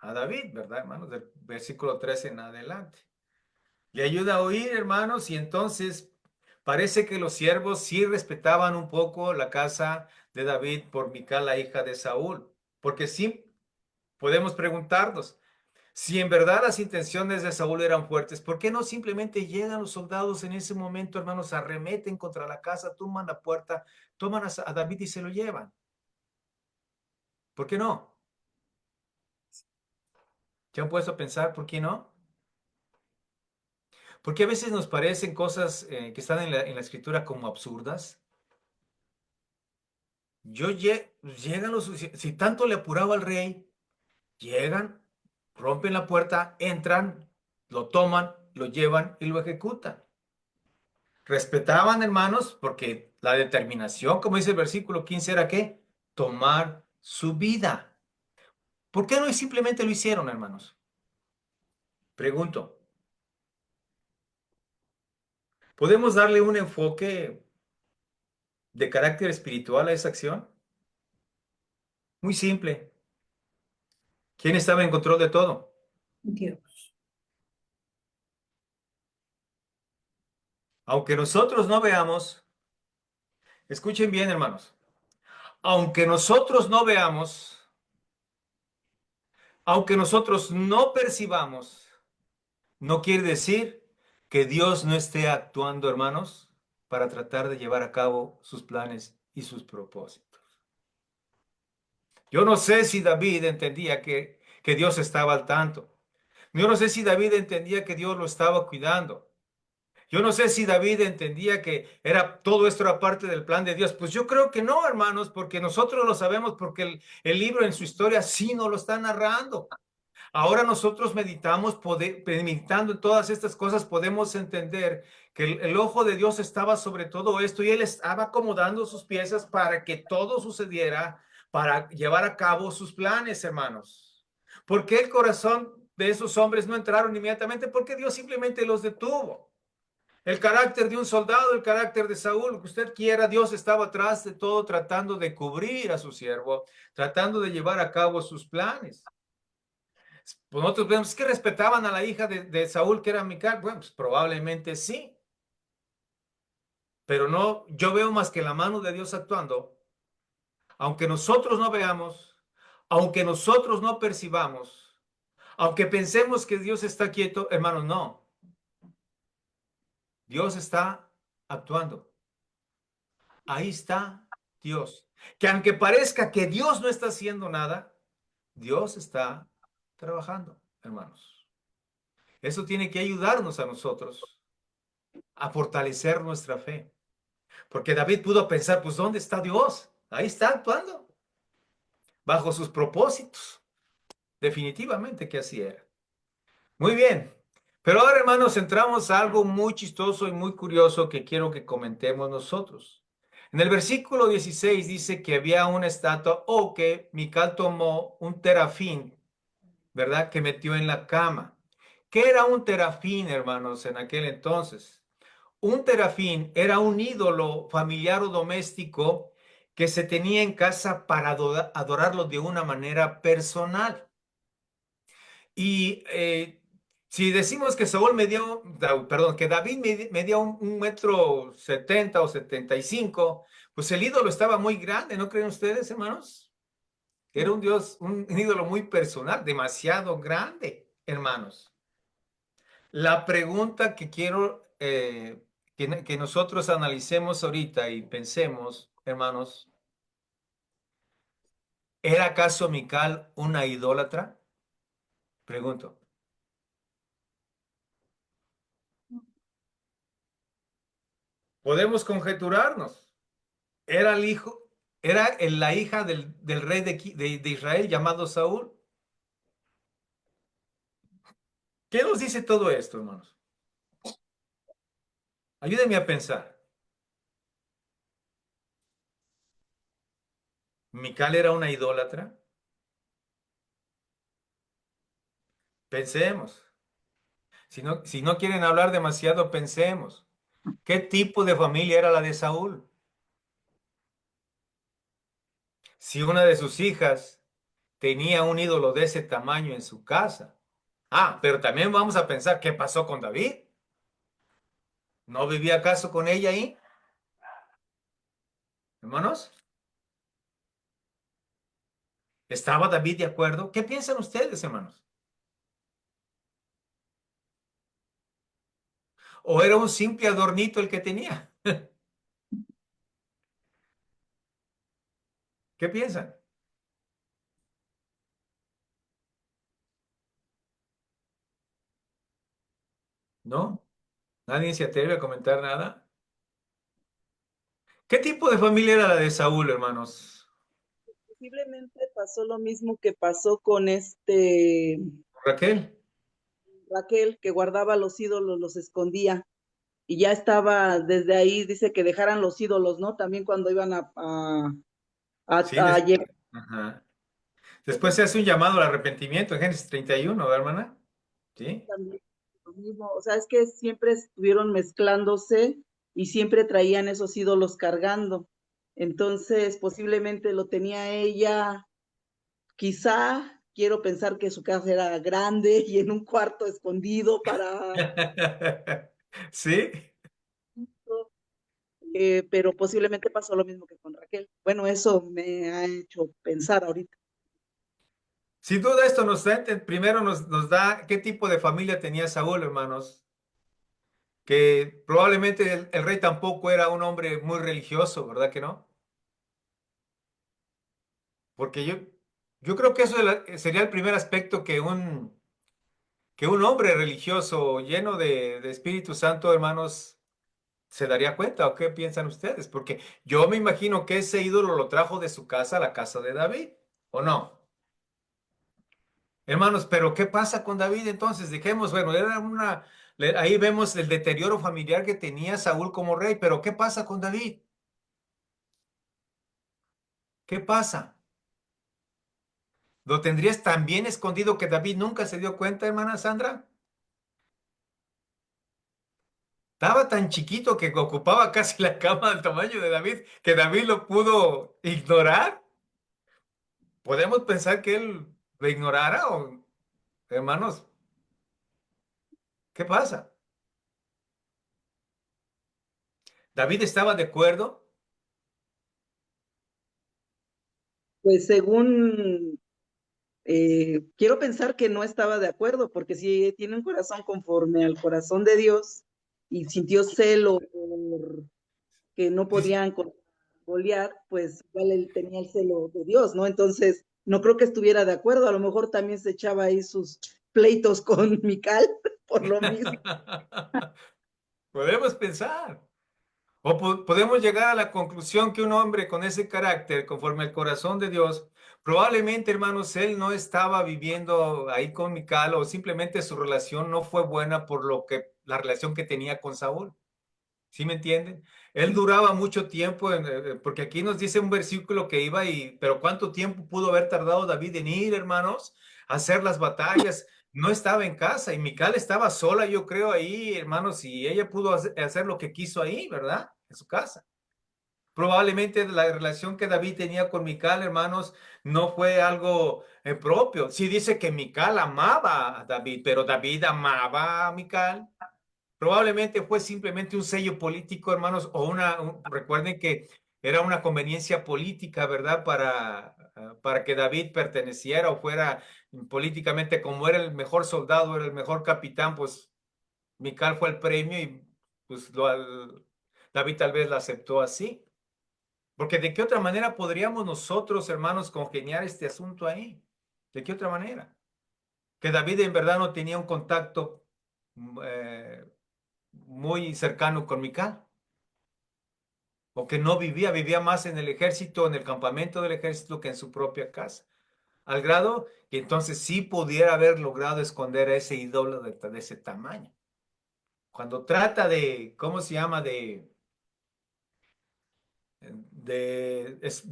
S2: David, ¿verdad, hermanos? Del versículo 13 en adelante. Le ayuda a oír, hermanos, y entonces parece que los siervos sí respetaban un poco la casa de David por Mical, la hija de Saúl, porque sí podemos preguntarnos, si en verdad las intenciones de Saúl eran fuertes, ¿por qué no simplemente llegan los soldados en ese momento, hermanos, arremeten contra la casa, toman la puerta, toman a David y se lo llevan? ¿Por qué no? ¿Se han puesto a pensar por qué no? Porque a veces nos parecen cosas que están en la escritura como absurdas. Llegan si tanto le apuraba al rey, llegan, rompen la puerta, entran, lo toman, lo llevan y lo ejecutan. Respetaban, hermanos, porque la determinación, como dice el versículo 15, era ¿qué? Tomar su vida. ¿Por qué no simplemente lo hicieron, hermanos? Pregunto. ¿Podemos darle un enfoque de carácter espiritual a esa acción? Muy simple. ¿Quién estaba en control de todo?
S4: Dios.
S2: Aunque nosotros no veamos, escuchen bien, hermanos, aunque nosotros no veamos, aunque nosotros no percibamos, no quiere decir que Dios no esté actuando, hermanos, para tratar de llevar a cabo sus planes y sus propósitos. Yo no sé si David entendía que Dios estaba al tanto. Yo no sé si David entendía que Dios lo estaba cuidando. Yo no sé si David entendía que era todo esto era parte del plan de Dios. Pues yo creo que no, hermanos, porque nosotros lo sabemos, porque el libro en su historia sí nos lo está narrando. Ahora nosotros meditando en todas estas cosas, podemos entender que el ojo de Dios estaba sobre todo esto y Él estaba acomodando sus piezas para que todo sucediera, para llevar a cabo sus planes, hermanos. ¿Por qué el corazón de esos hombres no entraron inmediatamente? Porque Dios simplemente los detuvo. El carácter de un soldado, el carácter de Saúl, lo que usted quiera, Dios estaba atrás de todo tratando de cubrir a su siervo, tratando de llevar a cabo sus planes. Pues nosotros vemos que respetaban a la hija de Saúl, que era Mical. Bueno, pues probablemente sí, pero no, yo veo más que la mano de Dios actuando, aunque nosotros no veamos, aunque nosotros no percibamos, aunque pensemos que Dios está quieto, hermanos, no, Dios está actuando. Ahí está Dios. Que aunque parezca que Dios no está haciendo nada, Dios está trabajando, hermanos. Eso tiene que ayudarnos a nosotros a fortalecer nuestra fe. Porque David pudo pensar, pues, ¿dónde está Dios? Ahí está actuando, bajo sus propósitos. Definitivamente que así era. Muy bien. Pero ahora, hermanos, entramos a algo muy chistoso y muy curioso que quiero que comentemos nosotros. En el versículo 16 dice que había una estatua o que Mical tomó un terafín, ¿verdad? Que metió en la cama. ¿Qué era un terafín, hermanos, en aquel entonces? Un terafín era un ídolo familiar o doméstico que se tenía en casa para adorarlo de una manera personal. Y si decimos que Saúl medía, perdón, que David medía un metro 70 o 75, pues el ídolo estaba muy grande, ¿no creen ustedes, hermanos? Era un dios, un ídolo muy personal, demasiado grande, hermanos. La pregunta que quiero que nosotros analicemos ahorita y pensemos, hermanos, ¿era acaso Mical una idólatra? Pregunto. Podemos conjeturarnos. Era el hijo, la hija del rey de Israel llamado Saúl. ¿Qué nos dice todo esto, hermanos? Ayúdenme a pensar. ¿Mical era una idólatra? Pensemos. Si no quieren hablar demasiado, pensemos. ¿Qué tipo de familia era la de Saúl? Si una de sus hijas tenía un ídolo de ese tamaño en su casa. Ah, pero también vamos a pensar qué pasó con David. ¿No vivía acaso con ella ahí? Hermanos, ¿estaba David de acuerdo? ¿Qué piensan ustedes, hermanos? ¿O era un simple adornito el que tenía? ¿Qué piensan? ¿No? ¿Nadie se atreve a comentar nada? ¿Qué tipo de familia era la de Saúl, hermanos?
S5: Posiblemente pasó lo mismo que pasó con
S2: Raquel.
S5: Raquel, que guardaba los ídolos, los escondía, y ya estaba desde ahí, dice que dejaran los ídolos, ¿no? También cuando iban
S2: Sí,
S5: a llevar
S2: ajá. Después se hace un llamado al arrepentimiento en Génesis 31, ¿verdad, hermana? Sí.
S5: también lo mismo, o sea, es que siempre estuvieron mezclándose y siempre traían esos ídolos cargando. Entonces, posiblemente lo tenía ella, quizá, quiero pensar que su casa era grande y en un cuarto escondido para
S2: Sí.
S5: pero posiblemente pasó lo mismo que con Raquel. Bueno, eso me ha hecho pensar ahorita.
S2: Sin duda esto primero nos da qué tipo de familia tenía Saúl, hermanos, que probablemente el rey tampoco era un hombre muy religioso, ¿verdad que no? Porque yo creo que eso sería el primer aspecto que un hombre religioso lleno de Espíritu Santo, hermanos, se daría cuenta. ¿O qué piensan ustedes? Porque yo me imagino que ese ídolo lo trajo de su casa a la casa de David, ¿o no? Hermanos, pero ¿qué pasa con David entonces? Dejemos, bueno, ahí vemos el deterioro familiar que tenía Saúl como rey, pero ¿qué pasa con David? ¿Qué pasa? ¿Lo tendrías tan bien escondido que David nunca se dio cuenta, hermana Sandra? Estaba tan chiquito que ocupaba casi la cama del tamaño de David, que David lo pudo ignorar. ¿Podemos pensar que él lo ignorara? O, hermanos, ¿qué pasa? ¿David estaba de acuerdo?
S5: Pues según, quiero pensar que no estaba de acuerdo, porque si tiene un corazón conforme al corazón de Dios y sintió celo por que no
S2: Sí,
S5: podían con Goliat, pues igual él tenía el celo de Dios, ¿no? Entonces, no creo que estuviera de acuerdo, a lo mejor también se echaba ahí sus pleitos con Mical por lo mismo.
S2: podemos pensar. O podemos llegar a la conclusión que un hombre con ese carácter, conforme al corazón de Dios, probablemente, hermanos, él no estaba viviendo ahí con Mical o simplemente su relación no fue buena por lo que la relación que tenía con Saúl. ¿Sí me entienden? Él duraba mucho tiempo, porque aquí nos dice un versículo que iba pero ¿cuánto tiempo pudo haber tardado David en ir, hermanos, a hacer las batallas? No estaba en casa y Mical estaba sola, yo creo, ahí, hermanos, y ella pudo hacer lo que quiso ahí, ¿verdad? En su casa. Probablemente la relación que David tenía con Mical, hermanos, no fue algo propio. Sí dice que Mical amaba a David, pero David amaba a Mical. Probablemente fue simplemente un sello político, hermanos, o recuerden que era una conveniencia política, ¿verdad? Para que David perteneciera o fuera políticamente, como era el mejor soldado, era el mejor capitán, pues Mical fue el premio y pues David tal vez la aceptó así. Porque de qué otra manera podríamos nosotros, hermanos, congeniar este asunto ahí. ¿De qué otra manera? Que David en verdad no tenía un contacto eh, muy cercano con Mical, o que no vivía más en el ejército, en el campamento del ejército que en su propia casa, al grado que entonces sí pudiera haber logrado esconder a ese ídolo de ese tamaño. Cuando trata de, ¿cómo se llama? De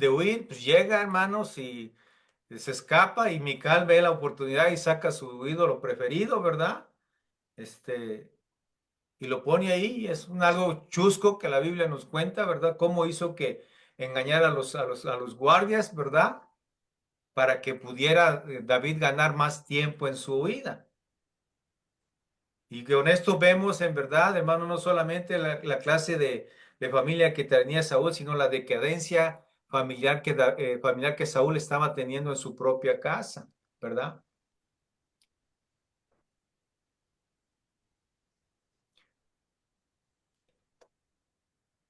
S2: huir, pues llega, hermanos, y Se escapa y Mical ve la oportunidad y saca su ídolo preferido, ¿verdad? Y lo pone ahí, y es algo chusco que la Biblia nos cuenta, ¿verdad? Cómo hizo que engañara a los guardias, ¿verdad? Para que pudiera David ganar más tiempo en su vida. Y con esto vemos, en verdad, hermano, no solamente la clase de familia que tenía Saúl, sino la decadencia familiar que Saúl estaba teniendo en su propia casa, ¿verdad?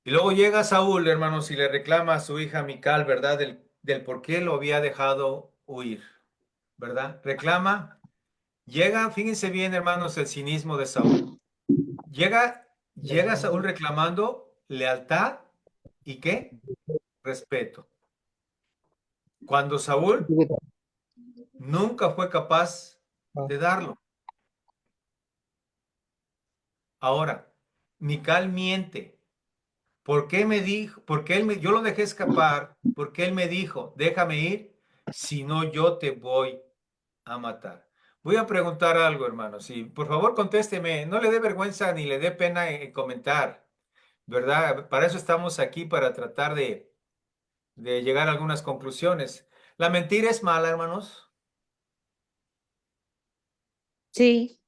S2: Y luego llega Saúl, hermanos, y le reclama a su hija Mical, ¿verdad? Del por qué lo había dejado huir, ¿verdad? Reclama, llega, fíjense bien, hermanos, el cinismo de Saúl. Llega Saúl reclamando lealtad y ¿qué? Respeto. Cuando Saúl nunca fue capaz de darlo. Ahora, Mical miente. ¿Por qué me dijo? Porque yo lo dejé escapar, porque él me dijo, déjame ir, si no yo te voy a matar. Voy a preguntar algo, hermano. Sí, por favor, contésteme. No le dé vergüenza ni le dé pena comentar, ¿verdad? Para eso estamos aquí, para tratar de llegar a algunas conclusiones. ¿La mentira es mala, hermanos?
S6: Sí,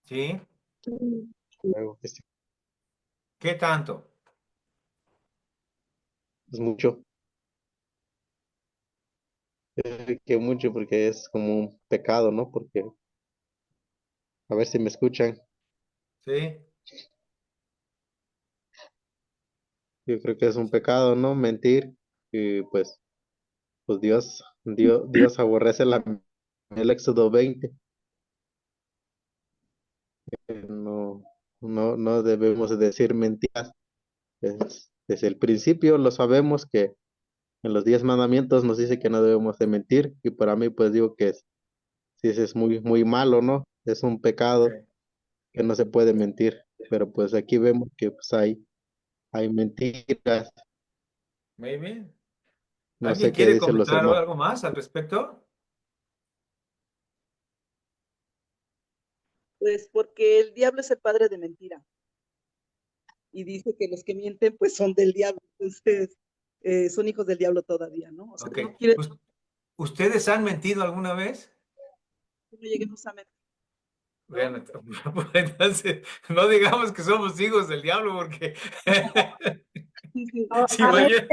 S2: ¿Sí?
S3: Luego,
S2: ¿Qué tanto?
S3: es mucho, que mucho porque es como un pecado, ¿no? Porque, a ver si me escuchan,
S2: ¿Sí?
S3: yo creo que es un pecado, ¿no? Mentir, y pues Dios aborrece el Éxodo 20, no, no debemos decir mentiras. Desde el principio lo sabemos que en los 10 mandamientos nos dice que no debemos de mentir, y para mí pues digo que sí, ese es muy, muy malo, ¿no? Es un pecado
S2: Ok.
S3: que no se puede mentir, pero pues aquí vemos que pues hay mentiras,
S2: Muy bien.
S3: no
S2: ¿Alguien
S3: sé qué
S2: quiere
S3: dicen los
S2: comentar
S3: hermanos.
S2: algo más al respecto?
S5: Pues porque el diablo es el padre de mentira y dice que los que mienten pues son del diablo, entonces son hijos del diablo todavía, ¿no? O sea,
S2: Ok.
S5: no quiere
S2: ¿Ustedes han mentido alguna vez?
S5: que no lleguemos a mentir, ¿no?
S2: Bueno, pues entonces no digamos que somos hijos del diablo porque
S5: Sí, sí.
S2: si
S4: A
S2: oye,
S4: veces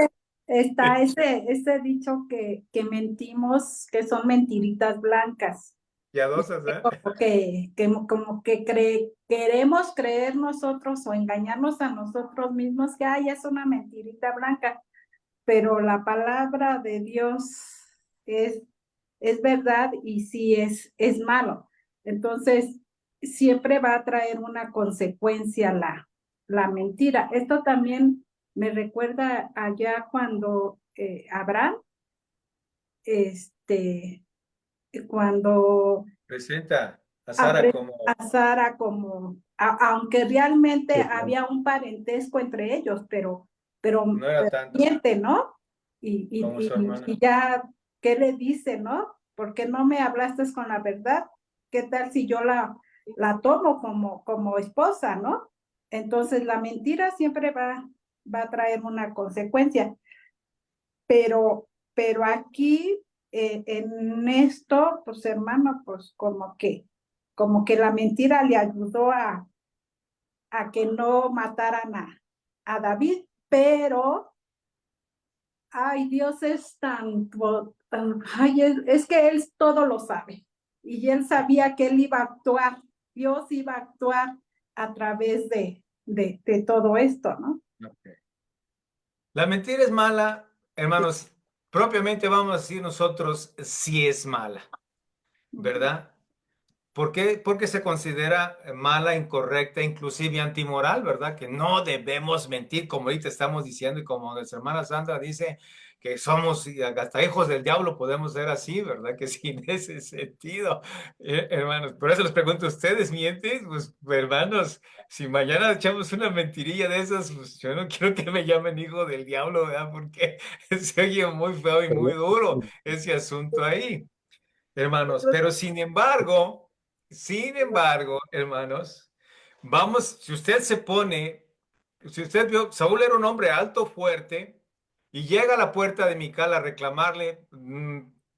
S4: está ese dicho que mentimos, que son mentiritas blancas.
S2: piadosas, ¿eh?
S4: Como que queremos creer nosotros o engañarnos a nosotros mismos que ay, es una mentirita blanca, pero la palabra de Dios es, es verdad y sí es malo. Entonces, siempre va a traer una consecuencia la mentira. Esto también me recuerda allá cuando Abraham, este, cuando
S2: Presenta a Sara
S4: aprende
S2: como
S4: a Sara como, aunque realmente
S3: Sí,
S4: había un parentesco entre ellos, pero
S2: no era tanto
S4: miente, ¿no? Y,
S2: como
S4: y,
S2: su
S4: y,
S2: hermana.
S4: y ya, ¿qué le dice, no? ¿Por qué no me hablaste con la verdad? ¿Qué tal si yo la tomo como esposa, no? Entonces la mentira siempre va a traer una consecuencia, pero aquí en esto, pues hermano, pues como que la mentira le ayudó a que no mataran a David, pero, ay, Dios es ay, es que Él todo lo sabe, y Él sabía que Él iba a actuar, Dios iba a actuar a través de todo esto, ¿no?
S2: Ok. La mentira es mala, hermanos. Propiamente vamos a decir nosotros si es mala, ¿verdad? ¿Por qué? Porque se considera mala, incorrecta, inclusive antimoral, ¿verdad? Que no debemos mentir, como ahorita estamos diciendo y como nuestra hermana Sandra dice que somos hasta hijos del diablo, podemos ser así, ¿verdad? Que sin ese sentido, hermanos, por eso les pregunto, ¿ustedes mienten? Pues, hermanos, si mañana echamos una mentirilla de esas, pues yo no quiero que me llamen hijo del diablo, ¿verdad? Porque se oye muy feo y muy duro ese asunto ahí, hermanos. Pero sin embargo, hermanos, vamos, si usted se pone, si usted vio, Saúl era un hombre alto, fuerte, y llega a la puerta de Mical a reclamarle,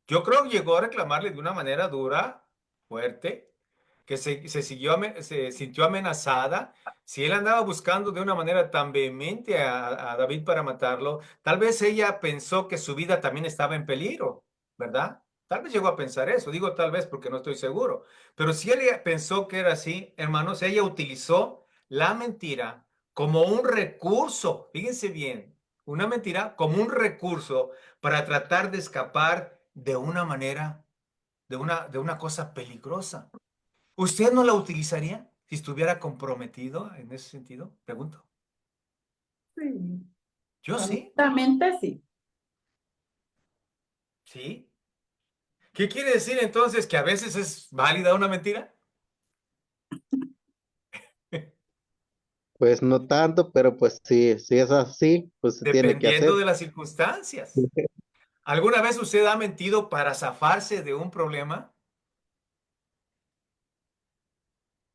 S2: yo creo que llegó a reclamarle de una manera dura, fuerte, que se sintió amenazada. Si él andaba buscando de una manera tan vehemente a David para matarlo, tal vez ella pensó que su vida también estaba en peligro, ¿verdad? Tal vez llegó a pensar eso, digo tal vez porque no estoy seguro, pero si ella pensó que era así, hermanos, ella utilizó la mentira como un recurso, fíjense bien, una mentira como un recurso para tratar de escapar de una manera, de una cosa peligrosa. ¿Usted no la utilizaría si estuviera comprometido en ese sentido? Pregunto.
S4: Sí,
S2: Yo sí,
S4: honestamente sí.
S2: sí. ¿Qué quiere decir entonces? ¿Que a veces es válida una mentira?
S3: Pues no tanto, pero pues sí, si es así, pues se tiene que
S2: Dependiendo
S3: hacer.
S2: de las circunstancias. ¿Alguna vez usted ha mentido para zafarse de un problema,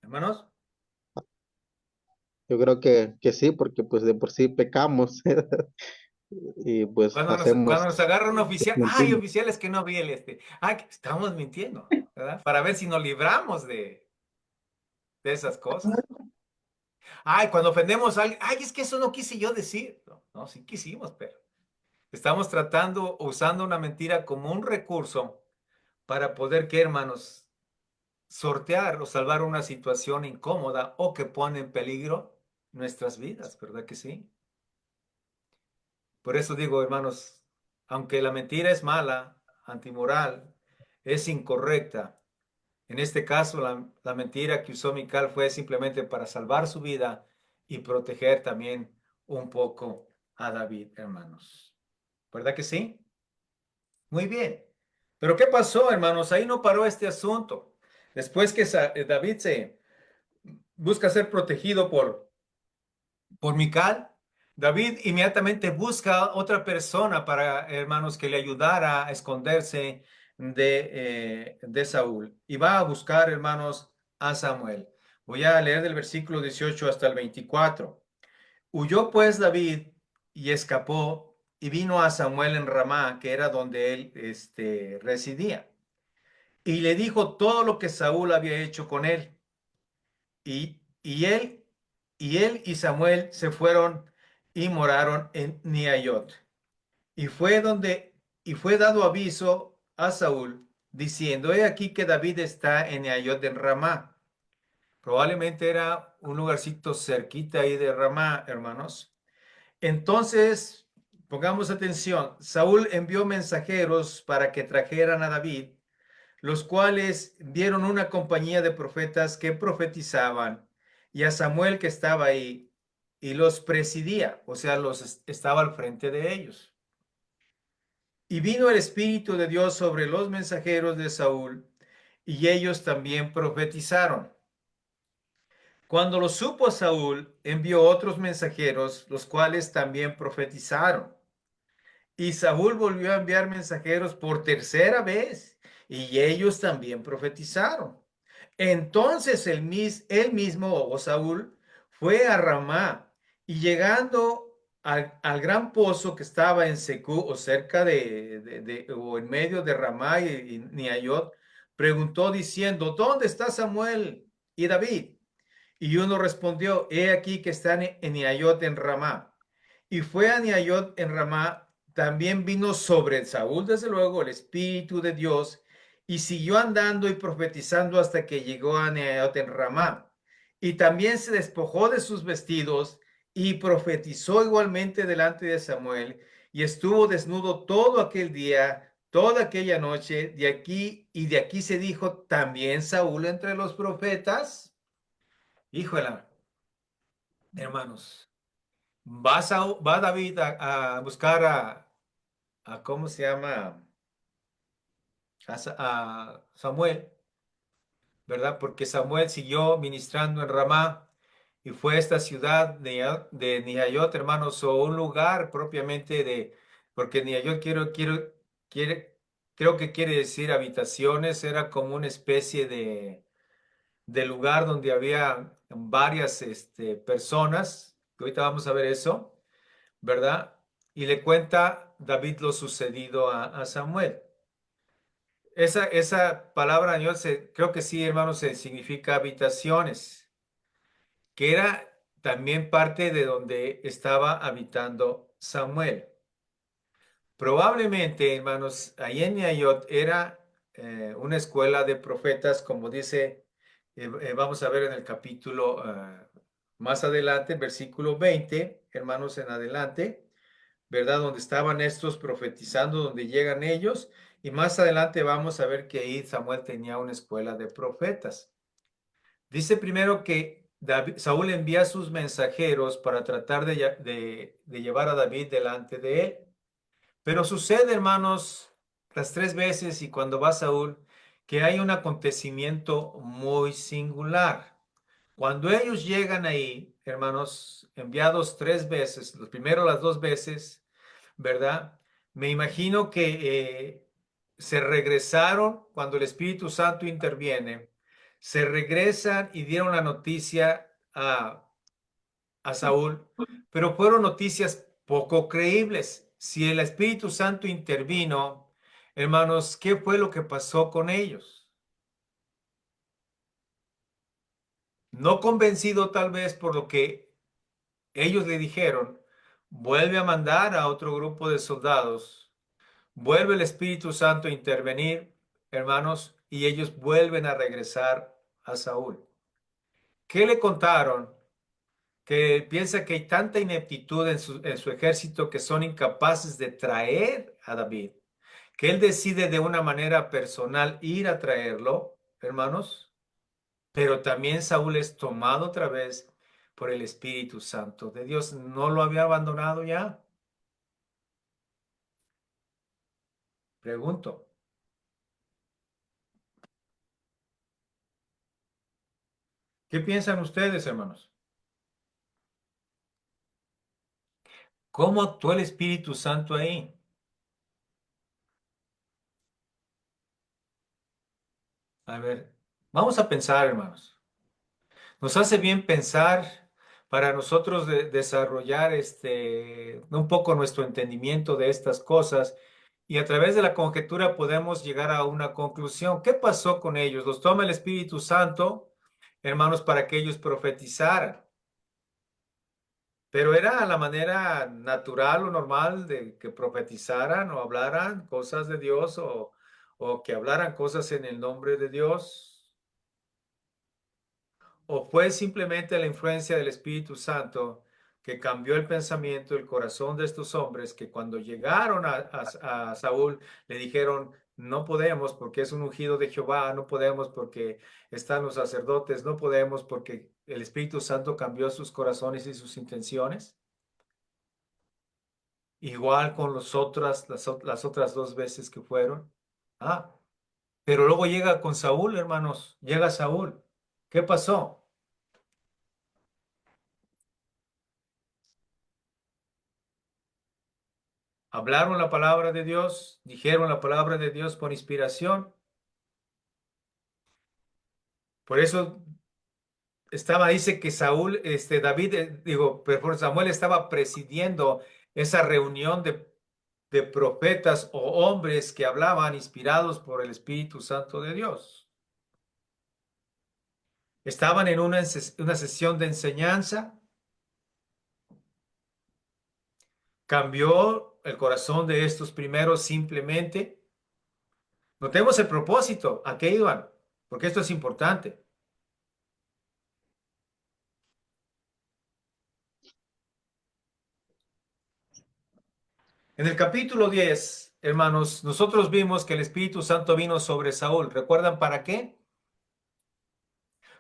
S2: hermanos?
S3: Yo creo que sí, porque pues de por sí pecamos y pues
S2: Cuando
S3: hacemos,
S2: nos agarra un oficial, ay,
S3: mentimos.
S2: oficiales que no vi ay, que estamos mintiendo, ¿verdad? Para ver si nos libramos de esas cosas. Ay, cuando ofendemos a alguien, ay, es que eso no quise yo decir. No, no, sí quisimos, pero estamos tratando, usando una mentira como un recurso para poder, ¿qué, hermanos? Sortear o salvar una situación incómoda o que pone en peligro nuestras vidas, ¿verdad que sí? Por eso digo, hermanos, aunque la mentira es mala, antimoral, es incorrecta. En este caso, la mentira que usó Mical fue simplemente para salvar su vida y proteger también un poco a David, hermanos. ¿Verdad que sí? Muy bien. Pero ¿qué pasó, hermanos? Ahí no paró este asunto. Después que David se busca ser protegido por Mical, David inmediatamente busca otra persona para, hermanos, que le ayudara a esconderse de Saúl. Y va a buscar, hermanos, a Samuel. Voy a leer del versículo 18 hasta el 24. Huyó pues David y escapó y vino a Samuel en Ramá, que era donde él residía. Y le dijo todo lo que Saúl había hecho con él. Y él y Samuel se fueron y moraron en Niayot. Y fue dado aviso a Saúl, diciendo, he aquí que David está en Niayot en Ramá. Probablemente era un lugarcito cerquita ahí de Ramá, hermanos. Entonces, pongamos atención, Saúl envió mensajeros para que trajeran a David, los cuales vieron una compañía de profetas que profetizaban y a Samuel que estaba ahí y los presidía, o sea, estaba al frente de ellos. Y vino el Espíritu de Dios sobre los mensajeros de Saúl y ellos también profetizaron. Cuando lo supo Saúl, envió otros mensajeros, los cuales también profetizaron. Y Saúl volvió a enviar mensajeros por tercera vez, y ellos también profetizaron. Entonces él mismo, o Saúl, fue a Ramá, y llegando al gran pozo que estaba en Secú, o cerca o en medio de Ramá y Niayot, preguntó diciendo, ¿dónde está Samuel y David? Y uno respondió, he aquí que están en Niayot en Ramá. Y fue a Niayot en Ramá, también vino sobre Saúl, desde luego, el Espíritu de Dios, y siguió andando y profetizando hasta que llegó a Niayot en Ramá. Y también se despojó de sus vestidos y profetizó igualmente delante de Samuel, y estuvo desnudo todo aquel día toda aquella noche de aquí, y de aquí se dijo también Saúl entre los profetas. Híjole, hermanos, va David a buscar ¿cómo se llama? A Samuel, ¿verdad? Porque Samuel siguió ministrando en Ramá y fue esta ciudad de Nihayot, hermanos, o un lugar propiamente porque Nihayot quiere, creo que quiere decir habitaciones, era como una especie de lugar donde había varias personas, que ahorita vamos a ver eso, ¿verdad? Y le cuenta David lo sucedido a Samuel. Esa palabra, yo creo que sí, hermanos, significa habitaciones, que era también parte de donde estaba habitando Samuel. Probablemente, hermanos, ahí en Nayot era una escuela de profetas, como dice, vamos a ver en el capítulo más adelante, versículo 20, hermanos, en adelante. ¿Verdad? Donde estaban estos profetizando, donde llegan ellos. Y más adelante vamos a ver que ahí Samuel tenía una escuela de profetas. Dice primero que Saúl envía a sus mensajeros para tratar de llevar a David delante de él. Pero sucede, hermanos, las tres veces y cuando va Saúl, que hay un acontecimiento muy singular. Cuando ellos llegan ahí, hermanos, enviados tres veces, los primeros las dos veces, ¿verdad? Me imagino que se regresaron cuando el Espíritu Santo interviene, se regresan y dieron la noticia a Saúl, pero fueron noticias poco creíbles. Si el Espíritu Santo intervino, hermanos, ¿qué fue lo que pasó con ellos? No convencido tal vez por lo que ellos le dijeron, vuelve a mandar a otro grupo de soldados. Vuelve el Espíritu Santo a intervenir, hermanos, y ellos vuelven a regresar a Saúl. ¿Qué le contaron? Que piensa que hay tanta ineptitud en su ejército que son incapaces de traer a David, que él decide de una manera personal ir a traerlo, hermanos, pero también Saúl es tomado otra vez por el Espíritu Santo de Dios. ¿No lo había abandonado ya? Pregunto. ¿Qué piensan ustedes, hermanos? ¿Cómo actuó el Espíritu Santo ahí? A ver, vamos a pensar, hermanos. Nos hace bien pensar para nosotros desarrollar un poco nuestro entendimiento de estas cosas y a través de la conjetura podemos llegar a una conclusión. ¿Qué pasó con ellos? Los toma el Espíritu Santo, hermanos, para que ellos profetizaran. Pero era la manera natural o normal de que profetizaran o hablaran cosas de Dios o que hablaran cosas en el nombre de Dios. ¿O fue simplemente la influencia del Espíritu Santo que cambió el pensamiento, el corazón de estos hombres que cuando llegaron a Saúl le dijeron, no podemos porque es un ungido de Jehová, no podemos porque están los sacerdotes, no podemos porque el Espíritu Santo cambió sus corazones y sus intenciones? Igual con las otras dos veces que fueron. Ah, pero luego llega con Saúl, hermanos, llega Saúl. ¿Qué pasó? Hablaron la palabra de Dios, dijeron la palabra de Dios por inspiración. Por eso dice que David, perdón, Samuel estaba presidiendo esa reunión de profetas o hombres que hablaban inspirados por el Espíritu Santo de Dios. Estaban en una sesión de enseñanza. Cambió el corazón de estos primeros simplemente. Notemos el propósito, a qué iban, porque esto es importante. En el capítulo 10, hermanos, nosotros vimos que el Espíritu Santo vino sobre Saúl. ¿Recuerdan para qué?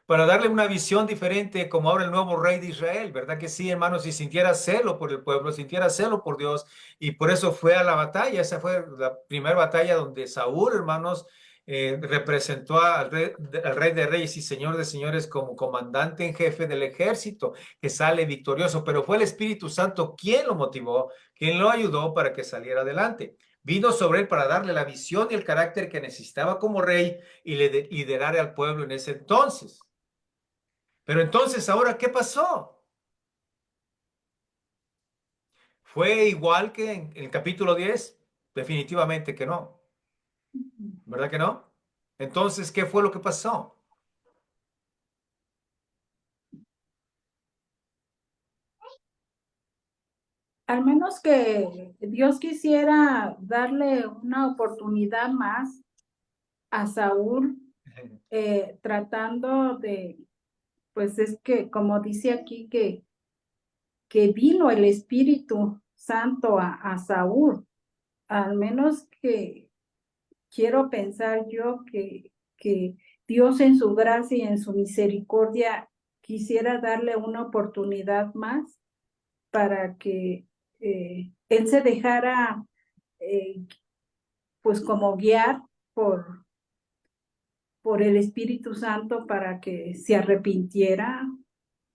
S2: Para darle una visión diferente como ahora el nuevo rey de Israel, ¿verdad que sí, hermanos? Y sintiera celo por el pueblo, sintiera celo por Dios, y por eso fue a la batalla. Esa fue la primera batalla donde Saúl, hermanos, representó al rey de reyes y señor de señores como comandante en jefe del ejército, que sale victorioso, pero fue el Espíritu Santo quien lo motivó, quien lo ayudó para que saliera adelante. Vino sobre él para darle la visión y el carácter que necesitaba como rey y liderar al pueblo en ese entonces. Pero entonces, ahora, ¿qué pasó? ¿Fue igual que en el capítulo 10? Definitivamente que no. ¿Verdad que no? Entonces, ¿qué fue lo que pasó?
S4: Al menos que Dios quisiera darle una oportunidad más a Saúl, tratando de, pues es que, como dice aquí, que vino el Espíritu Santo a Saúl, al menos que quiero pensar yo que Dios en su gracia y en su misericordia quisiera darle una oportunidad más para que él se dejara pues como guiar por el Espíritu Santo para que se arrepintiera,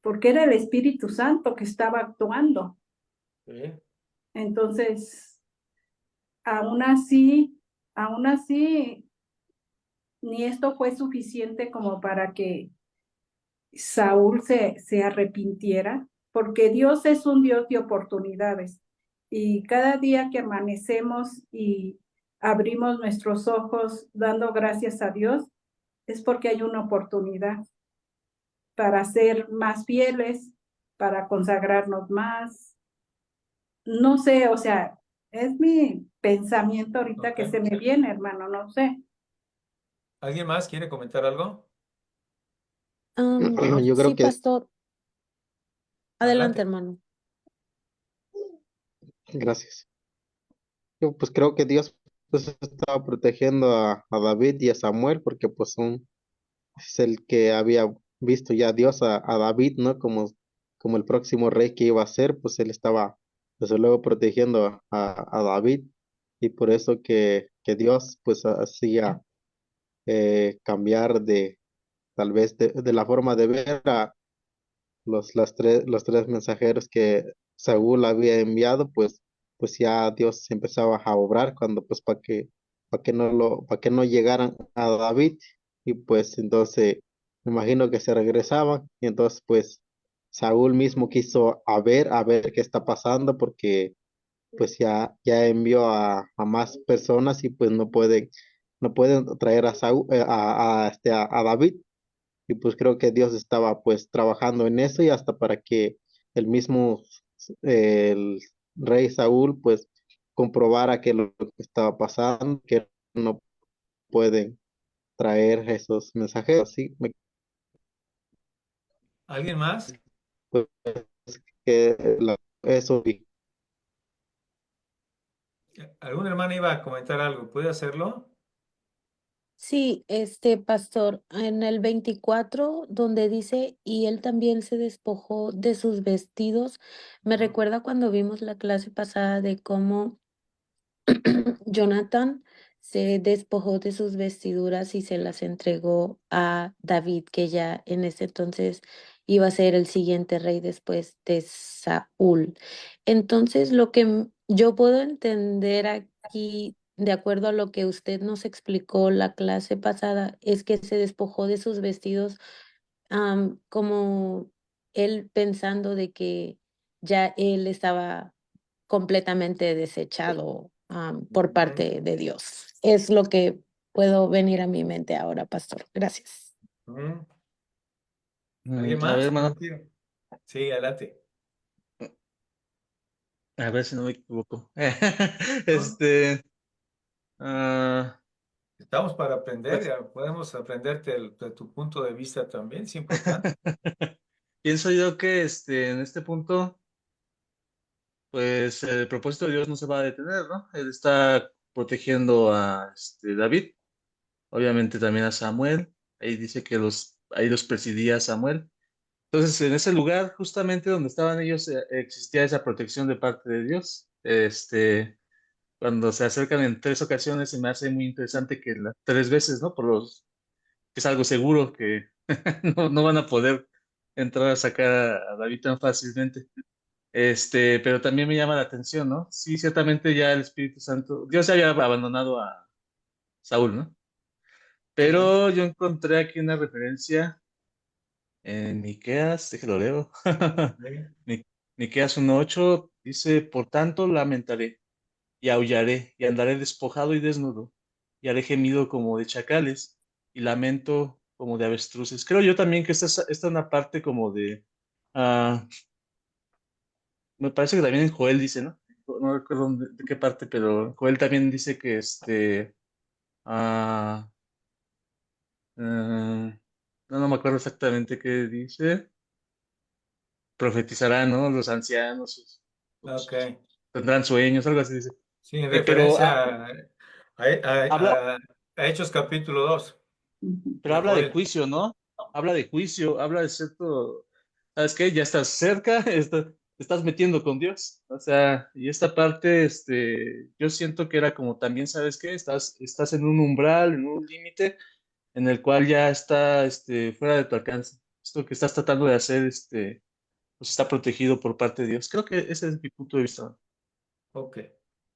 S4: porque era el Espíritu Santo que estaba actuando.
S2: Sí.
S4: Entonces, aún así, ni esto fue suficiente como para que Saúl se arrepintiera, porque Dios es un Dios de oportunidades. Y cada día que amanecemos y abrimos nuestros ojos dando gracias a Dios, es porque hay una oportunidad para ser más fieles, para consagrarnos más. No sé, o sea, es mi pensamiento ahorita que
S2: Ok.
S4: se me viene, hermano, no sé.
S2: ¿Alguien más quiere comentar algo?
S3: Yo
S6: Sí,
S3: creo que,
S6: pastor. Adelante,
S2: Adelante.
S6: hermano.
S3: gracias. Yo pues creo que Dios pues estaba protegiendo a David y a Samuel porque pues es el que había visto ya Dios a David, ¿no? Como el próximo rey que iba a ser, pues él estaba desde luego protegiendo a David y por eso que Dios pues hacía cambiar de tal vez de la forma de ver a los tres mensajeros que Saúl había enviado, pues ya Dios empezaba a obrar cuando pues para que no llegaran a David y pues entonces me imagino que se regresaban y entonces pues Saúl mismo quiso a ver qué está pasando porque pues ya envió a más personas y pues no pueden traer a Saúl, a David y pues creo que Dios estaba pues trabajando en eso y hasta para que el mismo el rey Saúl pues comprobara que lo que estaba pasando, que no pueden traer esos mensajeros, sí,
S2: ¿Alguien más?
S3: pues, eso vi.
S2: ¿Algún hermano iba a comentar algo? ¿Puede hacerlo?
S6: Sí, pastor, en el 24, donde dice, y él también se despojó de sus vestidos, me recuerda cuando vimos la clase pasada de cómo Jonathan se despojó de sus vestiduras y se las entregó a David, que ya en ese entonces iba a ser el siguiente rey después de Saúl. Entonces, lo que yo puedo entender aquí, de acuerdo a lo que usted nos explicó la clase pasada, es que se despojó de sus vestidos, como él pensando de que ya él estaba completamente desechado, por
S2: Ujú.
S6: parte de Dios. Es lo que puedo venir a mi mente ahora, pastor. Gracias.
S2: Ujú. ¿Alguien
S7: A ver,
S2: más?
S7: hermano,
S2: Sí, adelante.
S7: a ver si no me equivoco.
S2: ¿No?
S7: Este, ah,
S2: Estamos para aprender,
S7: pues,
S2: ya podemos aprenderte de tu punto de vista también, es importante.
S7: pienso yo que en este punto, pues el propósito de Dios no se va a detener, ¿no? Él está protegiendo a David, obviamente también a Samuel. Ahí dice que ahí los presidía Samuel. Entonces, en ese lugar, justamente donde estaban ellos, existía esa protección de parte de Dios. Cuando se acercan en 3 ocasiones, se me hace muy interesante que las 3 veces, ¿no? Que es algo seguro que no van a poder entrar a sacar a David tan fácilmente. Pero también me llama la atención, ¿no? Sí, ciertamente ya el Espíritu Santo, Dios ya había abandonado a Saúl, ¿no?
S2: Sí,
S7: Pero yo encontré aquí una referencia en Miqueas, déjalo leo.
S2: sí.
S7: Mi- Miqueas 1:8 dice, por tanto lamentaré y aullaré y andaré despojado y desnudo y haré gemido como de chacales y lamento como de avestruces. Creo yo también que esta es una parte como ah, me parece que también en Joel dice, ¿no? No recuerdo de qué parte, pero Joel también dice que ah, no me acuerdo exactamente qué dice. Profetizarán, ¿no? Los ancianos,
S2: Ok.
S7: tendrán sueños, algo así dice.
S2: Sí, en
S7: Pero
S2: referencia
S7: habla,
S2: a Hechos capítulo 2
S7: pero
S2: de
S7: habla de
S2: Joel.
S7: juicio, ¿no? Habla de juicio, habla de cierto, ¿sabes qué? Ya estás cerca, te estás metiendo con Dios. O sea, y esta parte, yo siento que era como también, ¿sabes qué? Estás en un umbral, en un límite en el cual ya está, fuera de tu alcance. Esto que estás tratando de hacer, pues está protegido por parte de Dios. Creo que ese es mi punto de vista.
S2: Ok.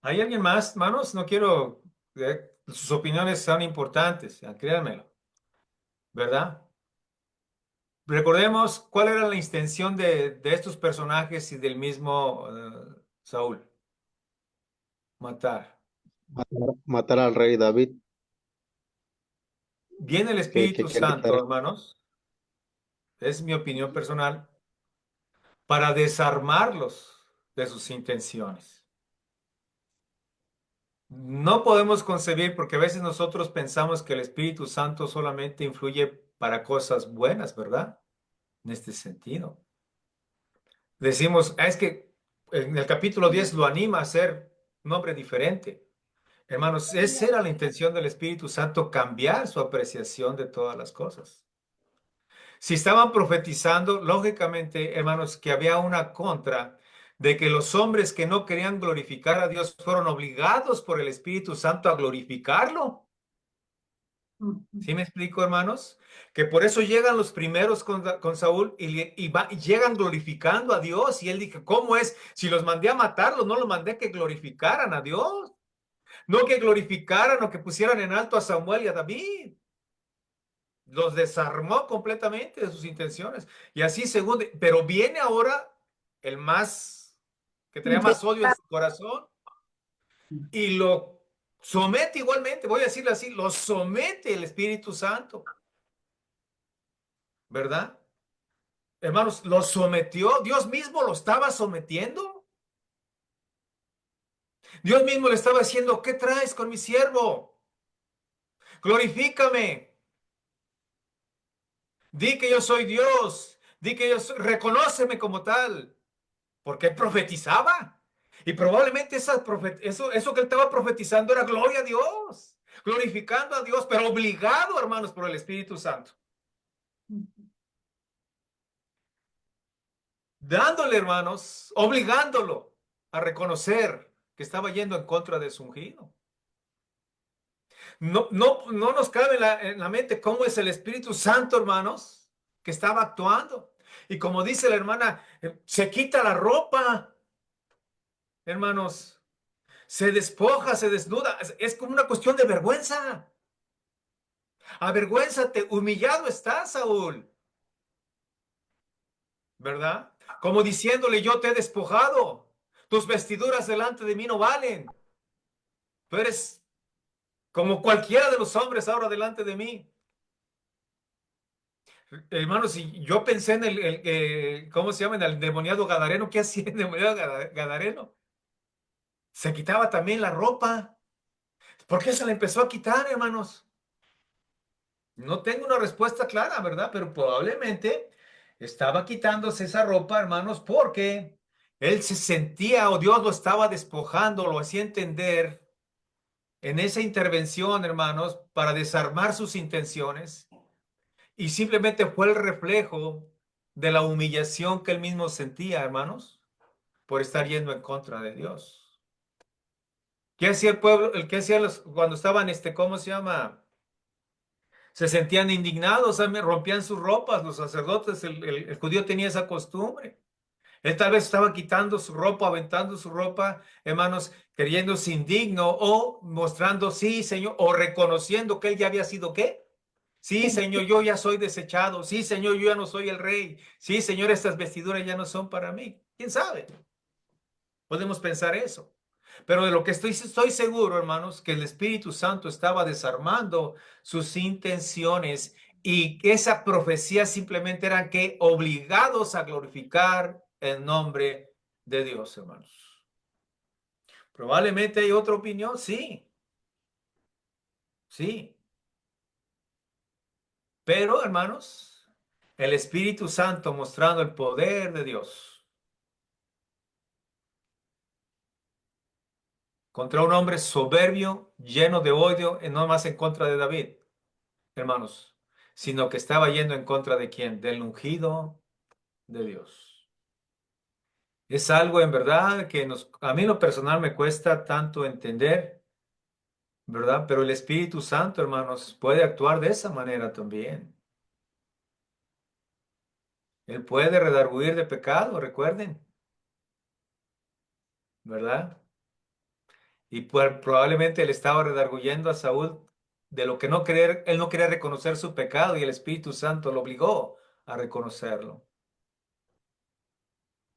S2: ¿Hay alguien más, manos? No quiero... sus opiniones son importantes, créanmelo, ¿verdad? Recordemos cuál era la intención de estos personajes y del mismo Saúl. Matar.
S3: Matar al rey David,
S2: Viene el
S3: que
S2: Espíritu
S3: quería
S2: Santo,
S3: quitar.
S2: hermanos, es mi opinión personal, para desarmarlos de sus intenciones. No podemos concebir, porque a veces nosotros pensamos que el Espíritu Santo solamente influye para cosas buenas, ¿verdad? En este sentido. Decimos, es que en el capítulo 10 lo anima a ser un hombre diferente. Hermanos, esa era la intención del Espíritu Santo, cambiar su apreciación de todas las cosas. Si estaban profetizando, lógicamente, hermanos, que había una contra de que los hombres que no querían glorificar a Dios fueron obligados por el Espíritu Santo a glorificarlo. ¿Sí me explico, hermanos? Que por eso llegan los primeros con Saúl y llegan glorificando a Dios. Y él dijo, ¿cómo es? Si los mandé a matarlos, no los mandé que glorificaran a Dios. No que glorificaran o que pusieran en alto a Samuel y a David. Los desarmó completamente de sus intenciones. Y así según, pero viene ahora el más, que traía más odio en su corazón y lo somete igualmente, voy a decirlo así, lo somete el Espíritu Santo, ¿verdad? Hermanos, lo sometió, Dios mismo lo estaba sometiendo. Dios mismo le estaba diciendo, ¿qué traes con mi siervo? Glorifícame. Di que yo soy Dios. Di que yo soy, reconóceme como tal. Porque él profetizaba. Y probablemente eso que él estaba profetizando era gloria a Dios, glorificando a Dios, pero obligado, hermanos, por el Espíritu Santo. Dándole, hermanos, obligándolo a reconocer que estaba yendo en contra de su ungido. No nos cabe en la mente cómo es el Espíritu Santo, hermanos, que estaba actuando. Y como dice la hermana, se quita la ropa, hermanos. Se despoja, se desnuda. Es como una cuestión de vergüenza. Avergüénzate, humillado estás, Saúl, ¿verdad? Como diciéndole, yo te he despojado. Tus vestiduras delante de mí no valen. Tú eres como cualquiera de los hombres ahora delante de mí. Hermanos, si yo pensé en ¿cómo se llama? En el endemoniado Gadareno. ¿Qué hacía el endemoniado Gadareno? Se quitaba también la ropa. ¿Por qué se la empezó a quitar, hermanos? No tengo una respuesta clara, ¿verdad? Pero probablemente estaba quitándose esa ropa, hermanos, porque él se sentía o Dios lo estaba despojando, lo hacía entender en esa intervención, hermanos, para desarmar sus intenciones y simplemente fue el reflejo de la humillación que él mismo sentía, hermanos, por estar yendo en contra de Dios. ¿Qué hacía el pueblo? El que hacía cuando estaban, ¿cómo se llama? Se sentían indignados, rompían sus ropas, los sacerdotes, el judío tenía esa costumbre. Él tal vez estaba quitando su ropa, aventando su ropa, hermanos, creyéndose indigno o mostrando, sí, Señor, o reconociendo que él ya había sido, ¿qué? Sí, Señor, yo ya soy desechado. Sí, Señor, yo ya no soy el rey. Sí, Señor, estas vestiduras ya no son para mí. ¿Quién sabe? Podemos pensar eso. Pero de lo que estoy seguro, hermanos, que el Espíritu Santo estaba desarmando sus intenciones y que esa profecía simplemente eran que obligados a glorificar el nombre de Dios, hermanos. Probablemente hay otra opinión, sí, sí. Pero, hermanos, el Espíritu Santo mostrando el poder de Dios contra un hombre soberbio, lleno de odio, y no más en contra de David, hermanos, sino que estaba yendo en contra de quién, del ungido de Dios. Es algo en verdad que a mí en lo personal me cuesta tanto entender, ¿verdad? Pero el Espíritu Santo, hermanos, puede actuar de esa manera también. Él puede redarguir de pecado, recuerden, ¿verdad? Y probablemente él estaba redarguyendo a Saúl de lo que no querer, él no quería reconocer su pecado y el Espíritu Santo lo obligó a reconocerlo.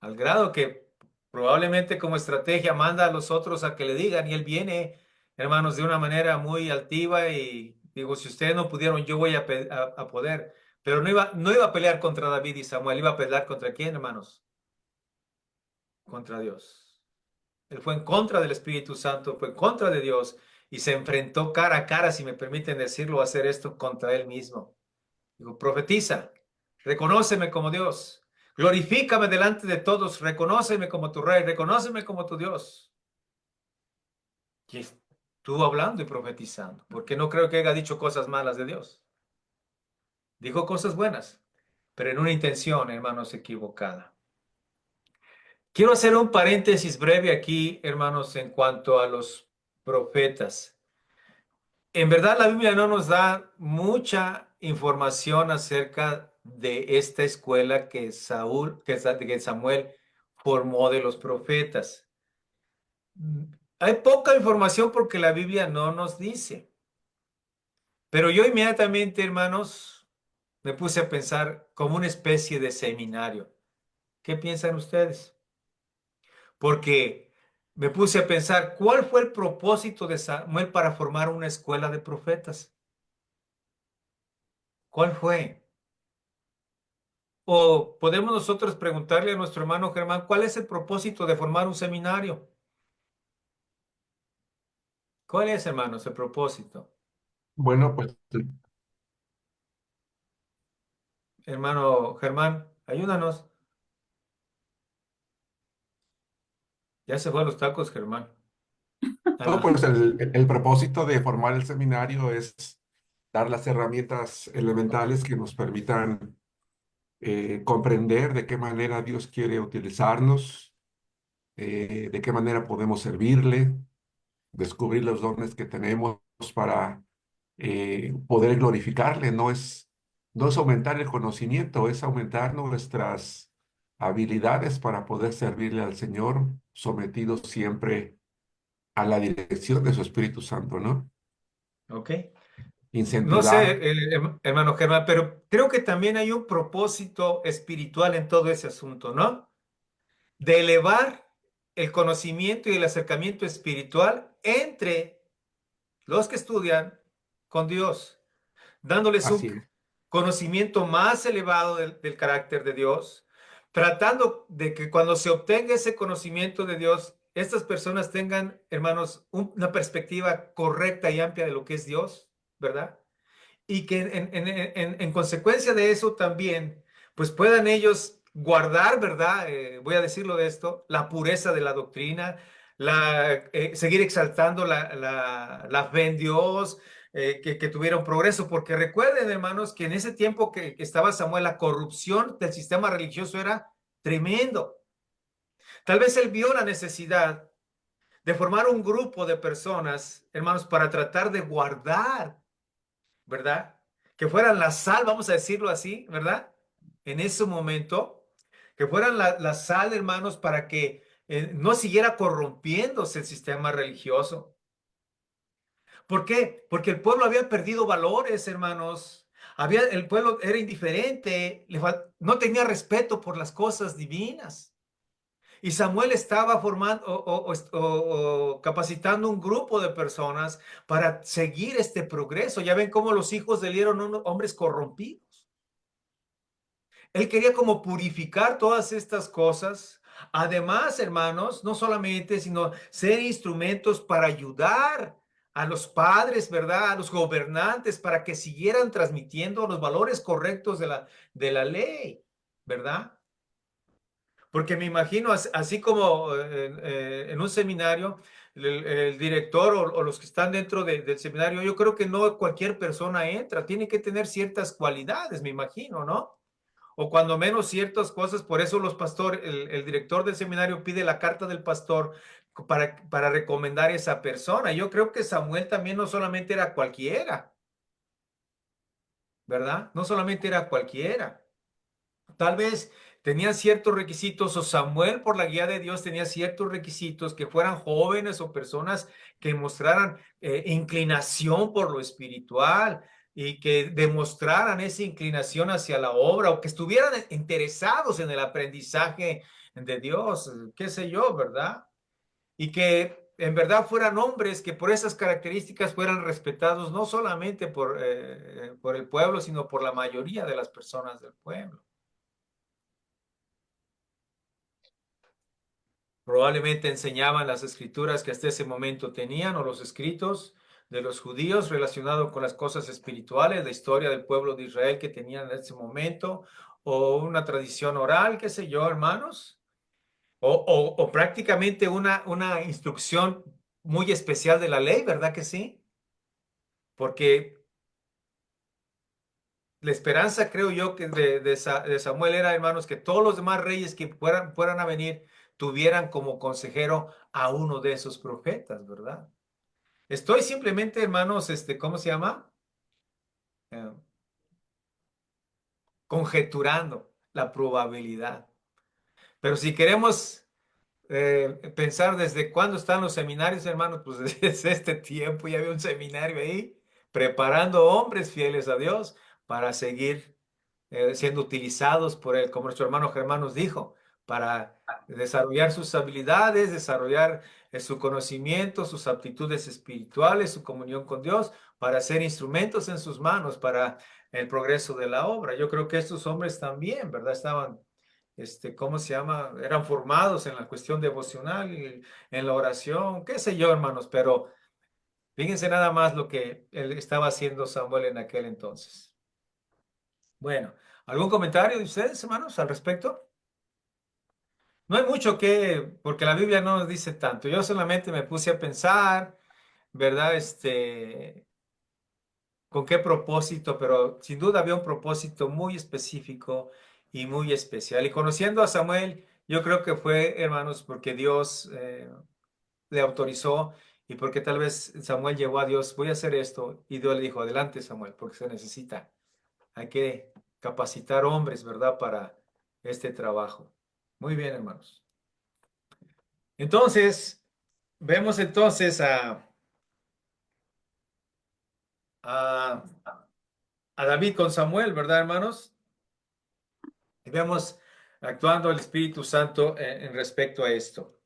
S2: Al grado que probablemente como estrategia manda a los otros a que le digan y él viene, hermanos, de una manera muy altiva y digo, si ustedes no pudieron, yo voy a poder. Pero no iba a pelear contra David y Samuel, iba a pelear contra quién, hermanos? Contra Dios. Él fue en contra del Espíritu Santo, fue en contra de Dios y se enfrentó cara a cara, si me permiten decirlo, a hacer esto contra él mismo. Digo, profetiza, reconóceme como Dios, glorifícame delante de todos, reconóceme como tu rey, reconóceme como tu Dios. Y estuvo hablando y profetizando, porque no creo que haya dicho cosas malas de Dios. Dijo cosas buenas, pero en una intención, hermanos, equivocada. Quiero hacer un paréntesis breve aquí, hermanos, en cuanto a los profetas. En verdad, la Biblia no nos da mucha información acerca de esta escuela que Samuel formó de los profetas. Hay poca información porque la Biblia no nos dice. Pero yo inmediatamente, hermanos, me puse a pensar como una especie de seminario. ¿Qué piensan ustedes? Porque me puse a pensar, ¿cuál fue el propósito de Samuel para formar una escuela de profetas? ¿Cuál fue? O podemos nosotros preguntarle a nuestro hermano Germán, ¿cuál es el propósito de formar un seminario? ¿Cuál es, hermanos, el propósito?
S1: Bueno, pues
S2: Hermano Germán, ayúdanos. Ya se fue a los tacos, Germán.
S1: no,
S2: Ah,
S1: pues el propósito de formar el seminario es dar las herramientas elementales que nos permitan comprender de qué manera Dios quiere utilizarnos, de qué manera podemos servirle, descubrir los dones que tenemos para poder glorificarle. No es aumentar el conocimiento, es aumentar nuestras habilidades para poder servirle al Señor, sometidos siempre a la dirección de su Espíritu Santo, ¿no?
S2: ok. No sé,
S1: Incentivar,
S2: hermano Germán, pero creo que también hay un propósito espiritual en todo ese asunto, ¿no? De elevar el conocimiento y el acercamiento espiritual entre los que estudian con Dios, dándoles un
S1: así es.
S2: conocimiento más elevado del carácter de Dios, tratando de que cuando se obtenga ese conocimiento de Dios, estas personas tengan, hermanos, una perspectiva correcta y amplia de lo que es Dios, ¿verdad? Y que en consecuencia de eso también, pues puedan ellos guardar, ¿verdad? Voy a decirlo de esto, la pureza de la doctrina, seguir exaltando la fe en Dios, que tuvieron progreso, porque recuerden, hermanos, que en ese tiempo que estaba Samuel, la corrupción del sistema religioso era tremendo. Tal vez él vio la necesidad de formar un grupo de personas, hermanos, para tratar de guardar, ¿verdad? Que fueran la sal, vamos a decirlo así, ¿verdad? En ese momento, que fueran la sal, hermanos, para que no siguiera corrompiéndose el sistema religioso. ¿Por qué? Porque el pueblo había perdido valores, hermanos. El pueblo era indiferente, no tenía respeto por las cosas divinas. Y Samuel estaba formando o capacitando un grupo de personas para seguir este progreso. Ya ven cómo los hijos de Eli eran hombres corrompidos. Él quería como purificar todas estas cosas. Además, hermanos, no solamente, sino ser instrumentos para ayudar a los padres, ¿verdad? A los gobernantes para que siguieran transmitiendo los valores correctos de la ley, ¿verdad? Porque me imagino, así como en un seminario, el director o los que están dentro del seminario, yo creo que no cualquier persona entra, tiene que tener ciertas cualidades, me imagino, ¿no? O cuando menos ciertas cosas, por eso los pastores, el director del seminario pide la carta del pastor para recomendar a esa persona. Yo creo que Samuel también no solamente era cualquiera, ¿verdad? No solamente era cualquiera. Tal vez tenían ciertos requisitos, o Samuel, por la guía de Dios, tenía ciertos requisitos, que fueran jóvenes o personas que mostraran inclinación por lo espiritual y que demostraran esa inclinación hacia la obra, o que estuvieran interesados en el aprendizaje de Dios, qué sé yo, ¿verdad? Y que en verdad fueran hombres que por esas características fueran respetados no solamente por el pueblo, sino por la mayoría de las personas del pueblo. Probablemente enseñaban las escrituras que hasta ese momento tenían, o los escritos de los judíos relacionados con las cosas espirituales, la historia del pueblo de Israel que tenían en ese momento, o una tradición oral, qué sé yo, hermanos, o prácticamente una instrucción muy especial de la ley, ¿verdad que sí? Porque la esperanza, creo yo, que de Samuel era, hermanos, que todos los demás reyes que fueran a venir tuvieran como consejero a uno de esos profetas, ¿verdad? Estoy simplemente, hermanos, ¿cómo se llama? Eh, Conjeturando la probabilidad. Pero si queremos pensar desde cuándo están los seminarios, hermanos, pues desde este tiempo ya había un seminario ahí preparando hombres fieles a Dios para seguir siendo utilizados por él, como nuestro hermano Germán nos dijo, para desarrollar sus habilidades, desarrollar su conocimiento, sus aptitudes espirituales, su comunión con Dios, para ser instrumentos en sus manos para el progreso de la obra. Yo creo que estos hombres también, ¿verdad? Estaban, ¿cómo se llama? Eran formados en la cuestión devocional, en la oración, qué sé yo, hermanos, pero fíjense nada más lo que él estaba haciendo Samuel en aquel entonces. Bueno, ¿algún comentario de ustedes, hermanos, al respecto? No hay mucho porque la Biblia no nos dice tanto. Yo solamente me puse a pensar, ¿verdad? ¿Con qué propósito? Pero sin duda había un propósito muy específico y muy especial. Y conociendo a Samuel, yo creo que fue, hermanos, porque Dios le autorizó y porque tal vez Samuel llevó a Dios, voy a hacer esto. Y Dios le dijo, adelante, Samuel, porque se necesita. Hay que capacitar hombres, ¿verdad? Para este trabajo. Muy bien, hermanos. Entonces, vemos entonces a, a David con Samuel, ¿verdad, hermanos? Y vemos actuando el Espíritu Santo en respecto a esto.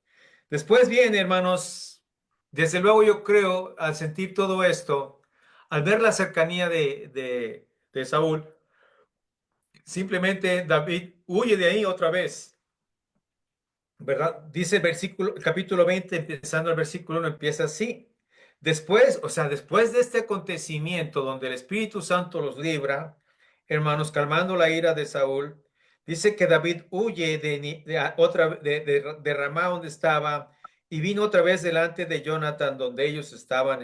S2: Después viene, hermanos, desde luego yo creo, al sentir todo esto, al ver la cercanía de Saúl, simplemente David huye de ahí otra vez, ¿verdad? Dice el capítulo 20, empezando el versículo 1, empieza así. Después, o sea, después de este acontecimiento donde el Espíritu Santo los libra, hermanos, calmando la ira de Saúl, dice que David huye de Ramá donde estaba y vino otra vez delante de Jonathan, donde ellos estaban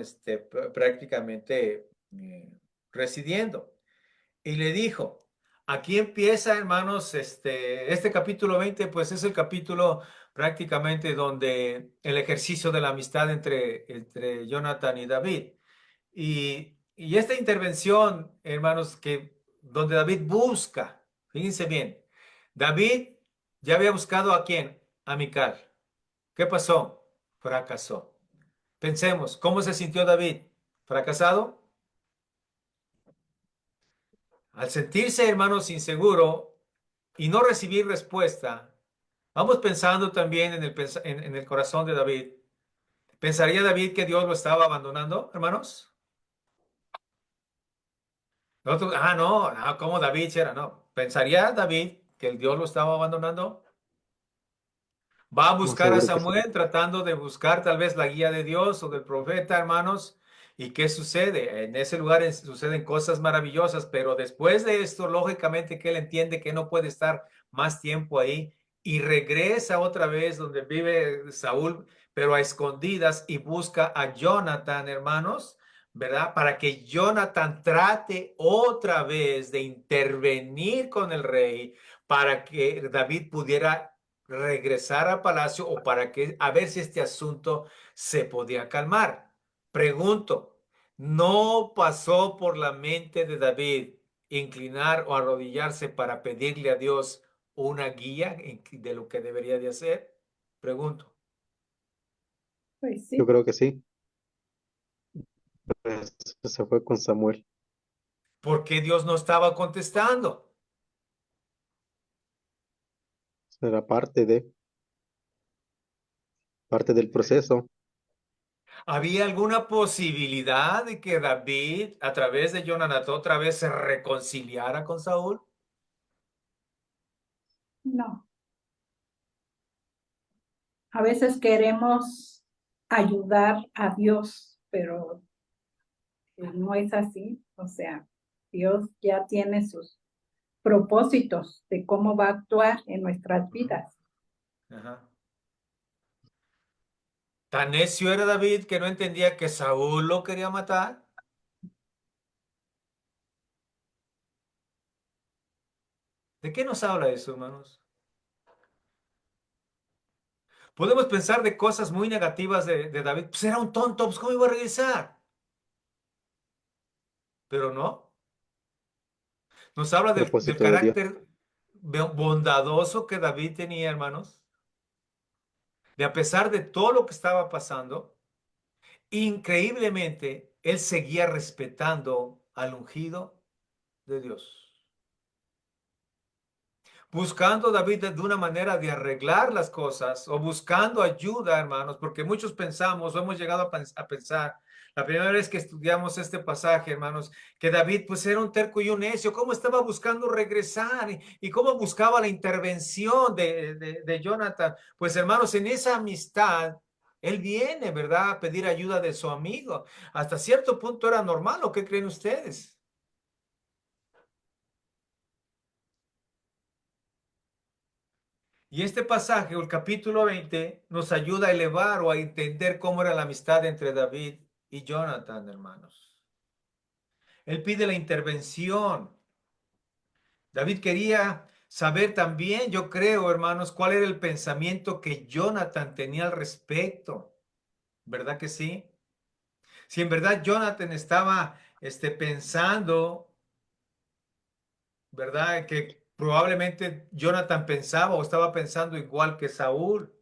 S2: prácticamente residiendo. Y le dijo, aquí empieza, hermanos, este capítulo 20, pues es el capítulo prácticamente donde el ejercicio de la amistad entre Jonathan y David. Y esta intervención, hermanos, donde David busca, fíjense bien, David ya había buscado ¿a quién? A Mical. ¿Qué pasó? Fracasó. Pensemos, ¿cómo se sintió David? ¿Fracasado? Al sentirse, hermanos, inseguro y no recibir respuesta, vamos pensando también en el corazón de David. ¿Pensaría David que Dios lo estaba abandonando, hermanos? No, ¿cómo David era? No. ¿Pensaría David que el Dios lo estaba abandonando? Va a
S3: Más
S2: buscar a
S3: seguro que sí.
S2: Samuel tratando de buscar tal vez la guía de Dios o del profeta, hermanos. ¿Y qué sucede? En ese lugar suceden cosas maravillosas, pero después de esto, lógicamente que él entiende que no puede estar más tiempo ahí y regresa otra vez donde vive Saúl, pero a escondidas y busca a Jonathan, hermanos, ¿verdad? Para que Jonathan trate otra vez de intervenir con el rey para que David pudiera regresar al palacio o para que a ver si este asunto se podía calmar. Pregunto, ¿no pasó por la mente de David inclinar o arrodillarse para pedirle a Dios una guía de lo que debería de hacer? Pregunto.
S4: Pues
S3: Yo
S4: sí,
S3: creo que sí. Pues, se fue con Samuel.
S2: ¿Por qué Dios no estaba contestando?
S3: Era parte del proceso.
S2: ¿Había alguna posibilidad de que David, a través de Jonathan, otra vez se reconciliara con Saúl?
S4: no. A veces queremos ayudar a Dios, pero no es así. O sea, Dios ya tiene sus propósitos de cómo va a actuar en nuestras vidas.
S2: Ajá. Tan necio era David que no entendía que Saúl lo quería matar. ¿De qué nos habla eso, hermanos? Podemos pensar de cosas muy negativas de David. Pues era un tonto, pues ¿cómo iba a regresar? Pero no. Nos habla del
S3: Propósito de Dios.
S2: carácter bondadoso que David tenía, hermanos. De a pesar de todo lo que estaba pasando, increíblemente, él seguía respetando al ungido de Dios. Buscando David de una manera de arreglar las cosas o buscando ayuda, hermanos, porque muchos pensamos o hemos llegado a pensar, la primera vez que estudiamos este pasaje, hermanos, que David pues era un terco y un necio, cómo estaba buscando regresar y cómo buscaba la intervención de Jonathan. Pues hermanos, en esa amistad, él viene, ¿verdad?, a pedir ayuda de su amigo. Hasta cierto punto era normal, ¿o qué creen ustedes? Y este pasaje, o el capítulo 20, nos ayuda a elevar o a entender cómo era la amistad entre David y Jonathan, hermanos. Él pide la intervención. David quería saber también, yo creo, hermanos, cuál era el pensamiento que Jonathan tenía al respecto. ¿Verdad que sí? Si en verdad Jonathan estaba pensando, ¿verdad? Que probablemente Jonathan pensaba o estaba pensando igual que Saúl.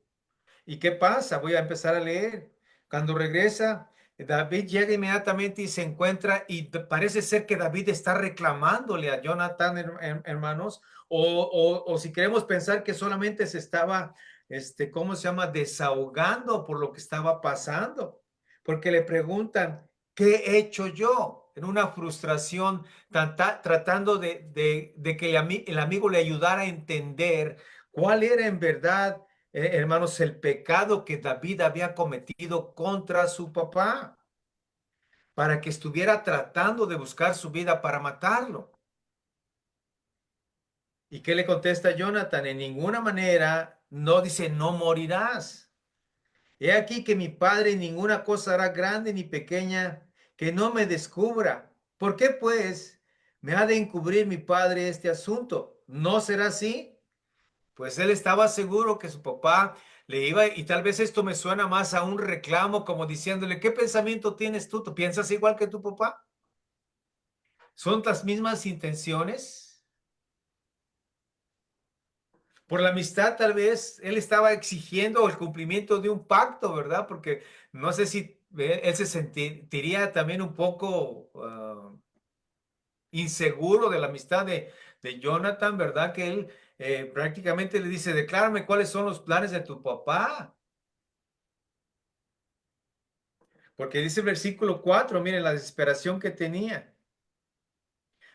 S2: ¿Y qué pasa? Voy a empezar a leer. Cuando regresa, David llega inmediatamente y se encuentra y parece ser que David está reclamándole a Jonathan, hermanos, o si queremos pensar que solamente se estaba, ¿cómo se llama? Desahogando por lo que estaba pasando. Porque le preguntan, ¿qué he hecho yo? En una frustración, tratando de que el amigo le ayudara a entender cuál era en verdad hermanos, el pecado que David había cometido contra su papá, para que estuviera tratando de buscar su vida para matarlo. ¿Y qué le contesta Jonathan? En ninguna manera, no dice, no morirás. He aquí que mi padre ninguna cosa hará grande ni pequeña que no me descubra. ¿Por qué pues me ha de encubrir mi padre este asunto? ¿No será así? Pues él estaba seguro que su papá le iba, y tal vez esto me suena más a un reclamo, como diciéndole, ¿qué pensamiento tienes tú? ¿Tú piensas igual que tu papá? ¿Son las mismas intenciones? Por la amistad, tal vez él estaba exigiendo el cumplimiento de un pacto, ¿verdad? Porque no sé si él se sentiría también un poco inseguro de la amistad de Jonathan, ¿verdad? Que él prácticamente le dice, declárame cuáles son los planes de tu papá. Porque dice el versículo 4, miren la desesperación que tenía.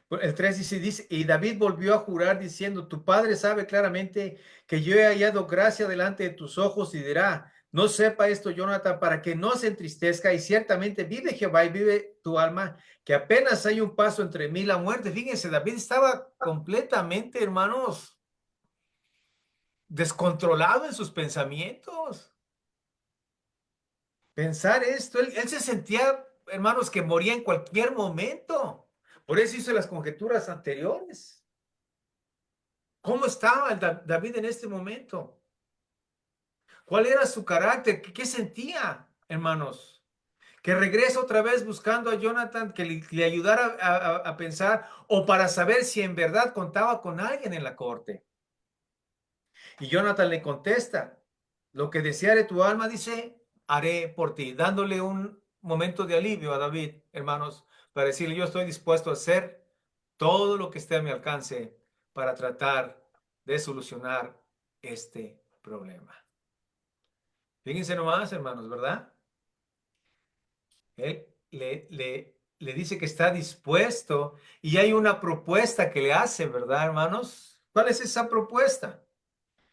S2: El 3 dice, y David volvió a jurar diciendo, tu padre sabe claramente que yo he hallado gracia delante de tus ojos y dirá, no sepa esto, Jonathan, para que no se entristezca y ciertamente vive Jehová y vive tu alma, que apenas hay un paso entre mí y la muerte. Fíjense, David estaba completamente, hermanos, descontrolado en sus pensamientos. Pensar esto, él se sentía, hermanos, que moría en cualquier momento. Por eso hizo las conjeturas anteriores. ¿Cómo estaba David en este momento? ¿Cuál era su carácter? ¿Qué sentía, hermanos? Que regresa otra vez buscando a Jonathan que le ayudara a pensar o para saber si en verdad contaba con alguien en la corte. Y Jonathan le contesta, lo que deseare tu alma, dice, haré por ti, dándole un momento de alivio a David, hermanos, para decirle, yo estoy dispuesto a hacer todo lo que esté a mi alcance para tratar de solucionar este problema. Fíjense nomás, hermanos, ¿verdad? Él le dice que está dispuesto y hay una propuesta que le hace, ¿verdad, hermanos? ¿Cuál es esa propuesta?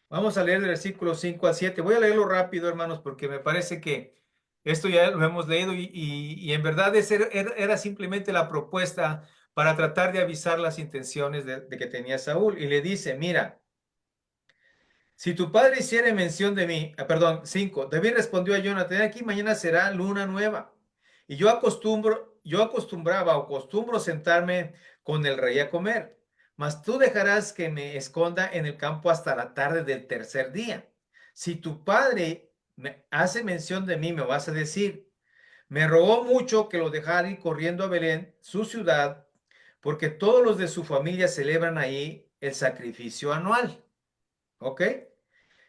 S2: Vamos a leer del versículo 5 al 7. Voy a leerlo rápido, hermanos, porque me parece que esto ya lo hemos leído y en verdad era simplemente la propuesta para tratar de avisar las intenciones de que tenía Saúl. Y le dice, mira, si tu padre hiciere mención de mí, perdón, 5, David respondió a Jonathan, aquí mañana será luna nueva. Y yo acostumbraba o costumbro sentarme con el rey a comer, mas tú dejarás que me esconda en el campo hasta la tarde del tercer día. Si tu padre me hace mención de mí, me vas a decir, me rogó mucho que lo dejara ir corriendo a Belén, su ciudad, porque todos los de su familia celebran ahí el sacrificio anual. ¿Ok?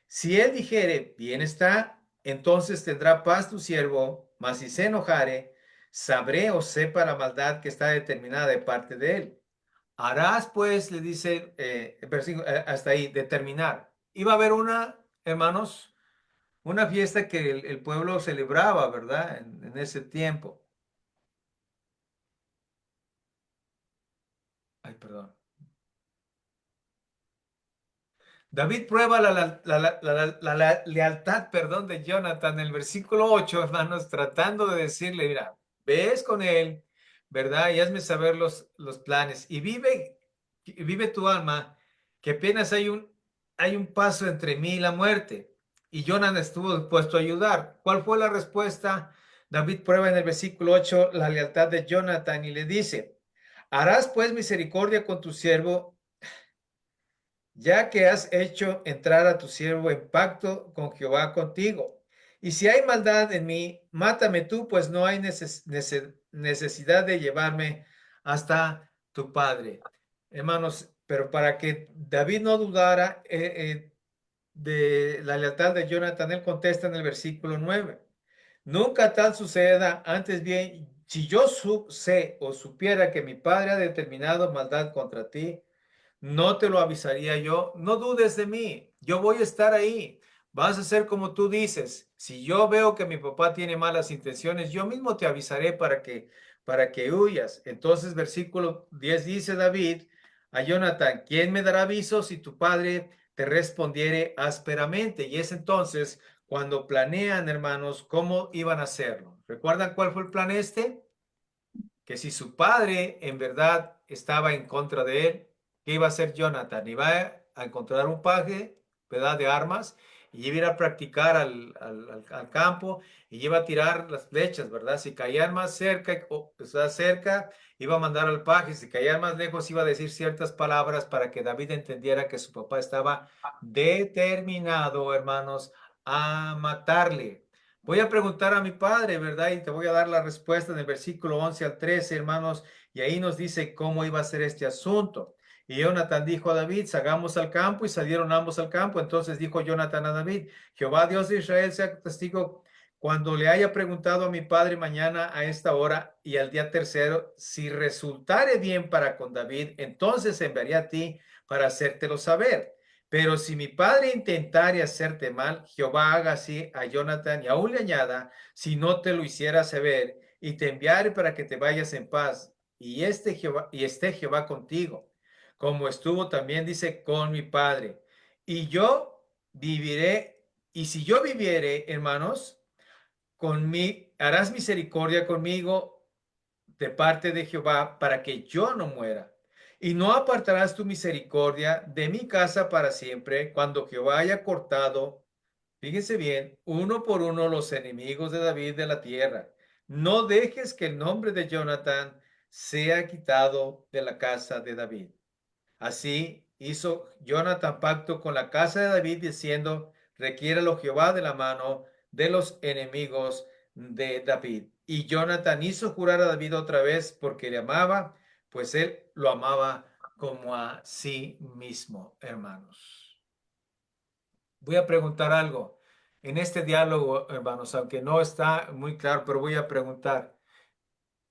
S2: Si él dijere, bien está, entonces tendrá paz tu siervo, mas si se enojare, sabré o sepa la maldad que está determinada de parte de él. Harás pues, le dice el versículo, hasta ahí, determinar. Iba a haber hermanos, una fiesta que el pueblo celebraba, ¿verdad? En ese tiempo. Ay, perdón. David prueba la lealtad, perdón, de Jonathan en el versículo 8, hermanos, tratando de decirle, mira, ves con él, ¿verdad? Y hazme saber los planes. Y vive tu alma, que apenas hay un paso entre mí y la muerte. Y Jonathan estuvo dispuesto a ayudar. ¿Cuál fue la respuesta? David prueba en el versículo 8 la lealtad de Jonathan y le dice, harás pues misericordia con tu siervo ya que has hecho entrar a tu siervo en pacto con Jehová contigo. Y si hay maldad en mí, mátame tú, pues no hay necesidad de llevarme hasta tu padre. Hermanos, pero para que David no dudara de la lealtad de Jonathan, él contesta en el versículo 9. Nunca tal suceda, antes bien, si yo sé o supiera que mi padre ha determinado maldad contra ti, no te lo avisaría yo. No dudes de mí. Yo voy a estar ahí. Vas a ser como tú dices. Si yo veo que mi papá tiene malas intenciones, yo mismo te avisaré para que huyas. Entonces, versículo 10 dice David a Jonathan, ¿quién me dará aviso si tu padre te respondiere ásperamente? Y es entonces cuando planean, hermanos, cómo iban a hacerlo. ¿Recuerdan cuál fue el plan este? Que si su padre en verdad estaba en contra de él, ¿qué iba a hacer Jonathan? Iba a encontrar un paje, ¿verdad? De armas y iba a ir a practicar al campo y iba a tirar las flechas, ¿verdad? Si caían más cerca, o sea, cerca, iba a mandar al paje, si caían más lejos, iba a decir ciertas palabras para que David entendiera que su papá estaba determinado, hermanos, a matarle. Voy a preguntar a mi padre, ¿verdad? Y te voy a dar la respuesta en el versículo 11 al 13, hermanos, y ahí nos dice cómo iba a ser este asunto. Y Jonathan dijo a David, salgamos al campo, y salieron ambos al campo. Entonces dijo Jonathan a David, Jehová Dios de Israel sea testigo cuando le haya preguntado a mi padre mañana a esta hora y al día tercero, si resultare bien para con David, entonces enviaré a ti para hacértelo saber. Pero si mi padre intentare hacerte mal, Jehová haga así a Jonathan y aún le añada, si no te lo hiciera saber, y te enviare para que te vayas en paz, y esté Jehová contigo, como estuvo también, dice, con mi padre. Y yo viviré, y si yo viviere, hermanos, harás misericordia conmigo de parte de Jehová para que yo no muera. Y no apartarás tu misericordia de mi casa para siempre, cuando Jehová haya cortado, fíjense bien, uno por uno los enemigos de David de la tierra. No dejes que el nombre de Jonathan sea quitado de la casa de David. Así hizo Jonathan pacto con la casa de David, diciendo, requiéralo Jehová de la mano de los enemigos de David. Y Jonathan hizo jurar a David otra vez porque le amaba, pues él lo amaba como a sí mismo, hermanos. Voy a preguntar algo. En este diálogo, hermanos, aunque no está muy claro, pero voy a preguntar.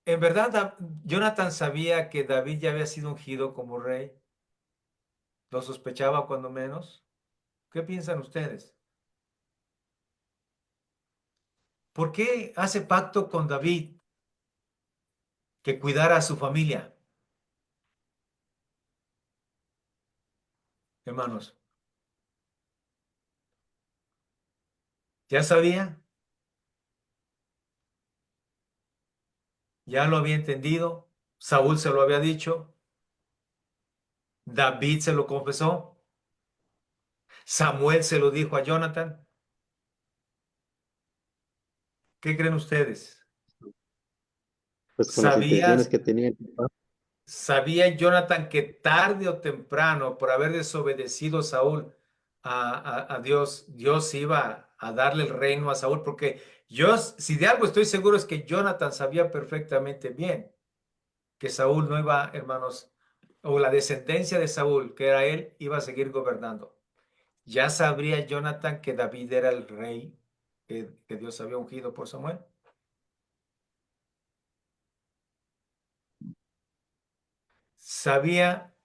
S2: ¿En verdad Jonathan sabía que David ya había sido ungido como rey? ¿Lo sospechaba cuando menos? ¿Qué piensan ustedes? ¿Por qué hace pacto con David que cuidara a su familia? Hermanos, ¿ya sabía? ¿Ya lo había entendido? ¿Saúl se lo había dicho? ¿David se lo confesó? ¿Samuel se lo dijo a Jonathan? ¿Qué creen ustedes?
S3: Pues con las intenciones
S2: ¿Sabías?
S3: que tenía el papá.
S2: Sabía Jonathan que tarde o temprano, por haber desobedecido Saúl a Dios, Dios iba a darle el reino a Saúl, porque yo, si de algo estoy seguro, es que Jonathan sabía perfectamente bien que Saúl no iba, hermanos, o la descendencia de Saúl, que era él, iba a seguir gobernando. Ya sabría Jonathan que David era el rey que Dios había ungido por Samuel. Sabía,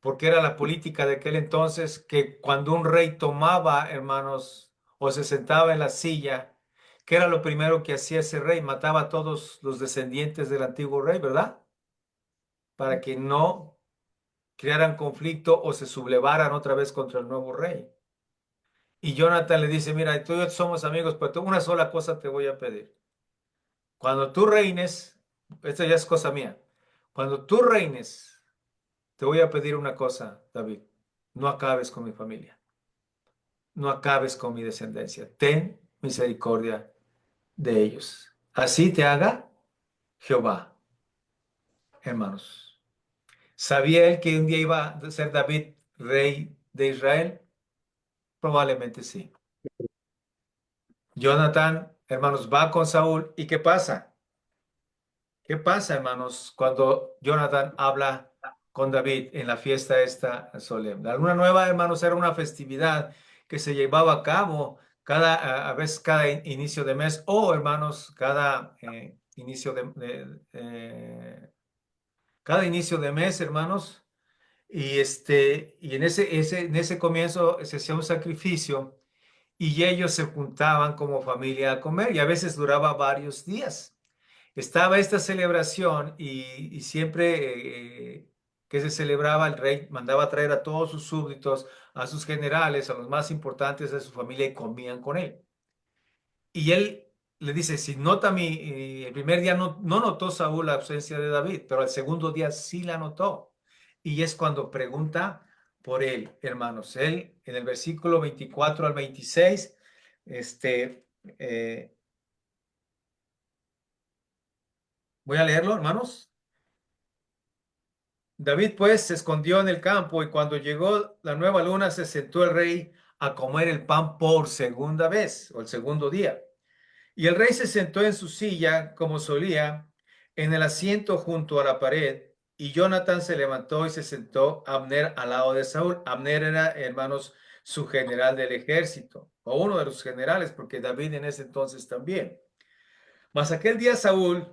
S2: porque era la política de aquel entonces, que cuando un rey tomaba, hermanos, o se sentaba en la silla, ¿qué era lo primero que hacía ese rey? Mataba a todos los descendientes del antiguo rey, ¿verdad? Para que no crearan conflicto o se sublevaran otra vez contra el nuevo rey. Y Jonathan le dice, mira, tú y yo somos amigos, pero una sola cosa te voy a pedir. Cuando tú reines, esto ya es cosa mía, cuando tú reines, te voy a pedir una cosa, David, no acabes con mi familia, no acabes con mi descendencia, ten misericordia de ellos. Así te haga Jehová, hermanos. ¿Sabía él que un día iba a ser David rey de Israel? Probablemente sí. Jonathan, hermanos, va con Saúl. ¿Y qué pasa? ¿Qué pasa, hermanos, cuando Jonathan habla con David en la fiesta esta solemne? La luna nueva, hermanos, era una festividad que se llevaba a cabo a veces cada inicio de mes o, hermanos, cada inicio de mes, hermanos. Y en ese comienzo se hacía un sacrificio y ellos se juntaban como familia a comer y a veces duraba varios días. Estaba esta celebración y siempre que se celebraba, el rey mandaba a traer a todos sus súbditos, a sus generales, a los más importantes de su familia y comían con él. Y él le dice, si nota el primer día no notó Saúl la ausencia de David, pero el segundo día sí la notó. Y es cuando pregunta por él, hermanos. Él, en el versículo 24 al 26, voy a leerlo, hermanos. David pues se escondió en el campo y cuando llegó la nueva luna se sentó el rey a comer el pan por segunda vez o el segundo día. Y el rey se sentó en su silla como solía en el asiento junto a la pared y Jonathan se levantó y se sentó Abner al lado de Saúl. Abner era, hermanos, su general del ejército o uno de los generales porque David en ese entonces también. Mas aquel día Saúl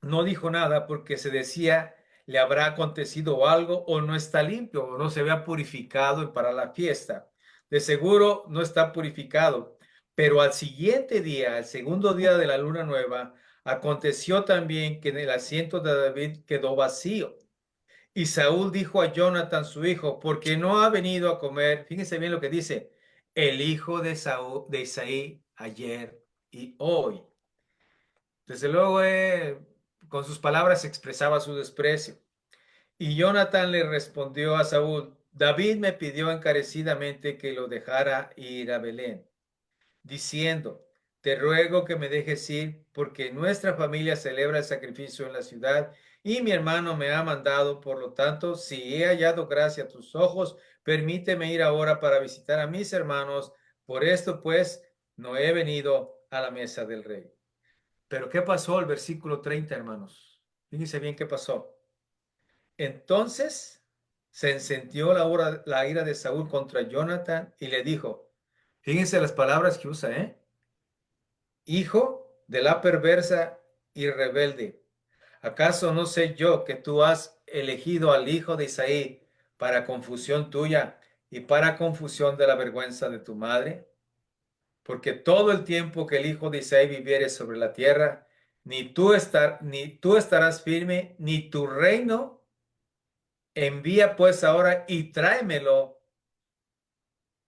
S2: no dijo nada porque se decía, le habrá acontecido algo o no está limpio o no se había purificado para la fiesta. De seguro no está purificado. Pero al siguiente día, el segundo día de la luna nueva, aconteció también que en el asiento de David quedó vacío. Y Saúl dijo a Jonathan, su hijo, porque no ha venido a comer, fíjense bien lo que dice, el hijo de Saúl, de Isaí, ayer y hoy. Desde luego, con sus palabras expresaba su desprecio. Y Jonathan le respondió a Saúl, David me pidió encarecidamente que lo dejara ir a Belén, diciendo, te ruego que me dejes ir, porque nuestra familia celebra el sacrificio en la ciudad, y mi hermano me ha mandado, por lo tanto, si he hallado gracia a tus ojos, permíteme ir ahora para visitar a mis hermanos, por esto pues no he venido a la mesa del rey. Pero ¿qué pasó el versículo 30, hermanos? Fíjense bien qué pasó. Entonces se encendió la ira de Saúl contra Jonathan y le dijo, fíjense las palabras que usa, hijo de la perversa y rebelde, ¿acaso no sé yo que tú has elegido al hijo de Isaí para confusión tuya y para confusión de la vergüenza de tu madre? Porque todo el tiempo que el hijo de Isaí viviere sobre la tierra, ni tú estarás firme, ni tu reino. Envía pues ahora y tráemelo,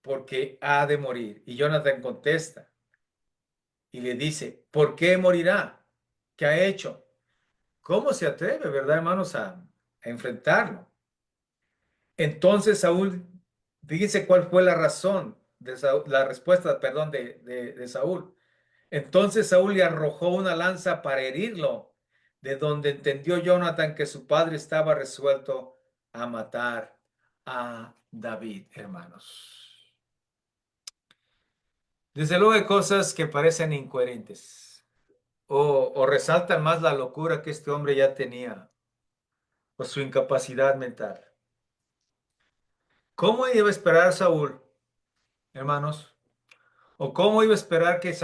S2: porque ha de morir. Y Jonathan contesta y le dice, ¿por qué morirá? ¿Qué ha hecho? ¿Cómo se atreve, verdad, hermanos, a enfrentarlo? Entonces Saúl, fíjense cuál fue la razón de Saúl, la respuesta, perdón, de Saúl. Entonces Saúl le arrojó una lanza para herirlo, de donde entendió Jonathan que su padre estaba resuelto a matar a David, hermanos. Desde luego hay cosas que parecen incoherentes o resaltan más la locura que este hombre ya tenía o su incapacidad mental. ¿Cómo iba a esperar Saúl, hermanos? ¿O cómo iba a esperar que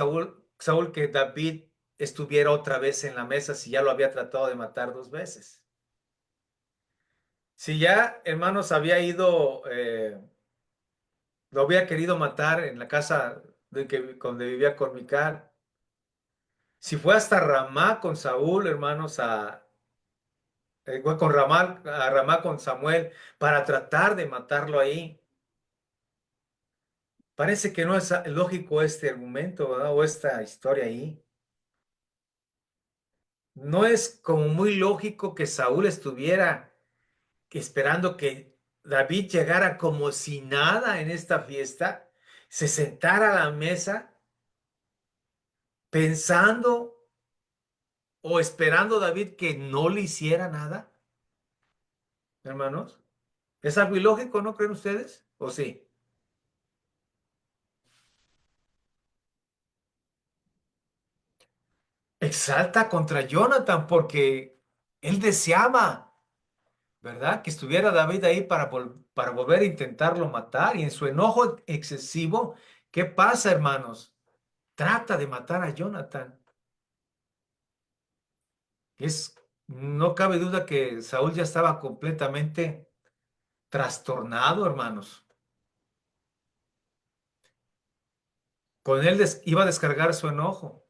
S2: que David estuviera otra vez en la mesa si ya lo había tratado de matar 2 veces? Si ya, hermanos, había ido, lo había querido matar en la casa donde vivía con Mical. Si fue hasta Ramá con Saúl, hermanos, con Ramá con Samuel para tratar de matarlo ahí. Parece que no es lógico este argumento, ¿verdad? O esta historia ahí. No es como muy lógico que Saúl estuviera esperando que David llegara como si nada en esta fiesta, se sentara a la mesa pensando o esperando David que no le hiciera nada. Hermanos, ¿es algo ilógico, no creen ustedes? ¿O sí? Exalta contra Jonathan porque él deseaba, ¿verdad? Que estuviera David ahí para volver a intentarlo matar. Y en su enojo excesivo, ¿qué pasa, hermanos? Trata de matar a Jonathan. No cabe duda que Saúl ya estaba completamente trastornado, hermanos. Con él iba a descargar su enojo.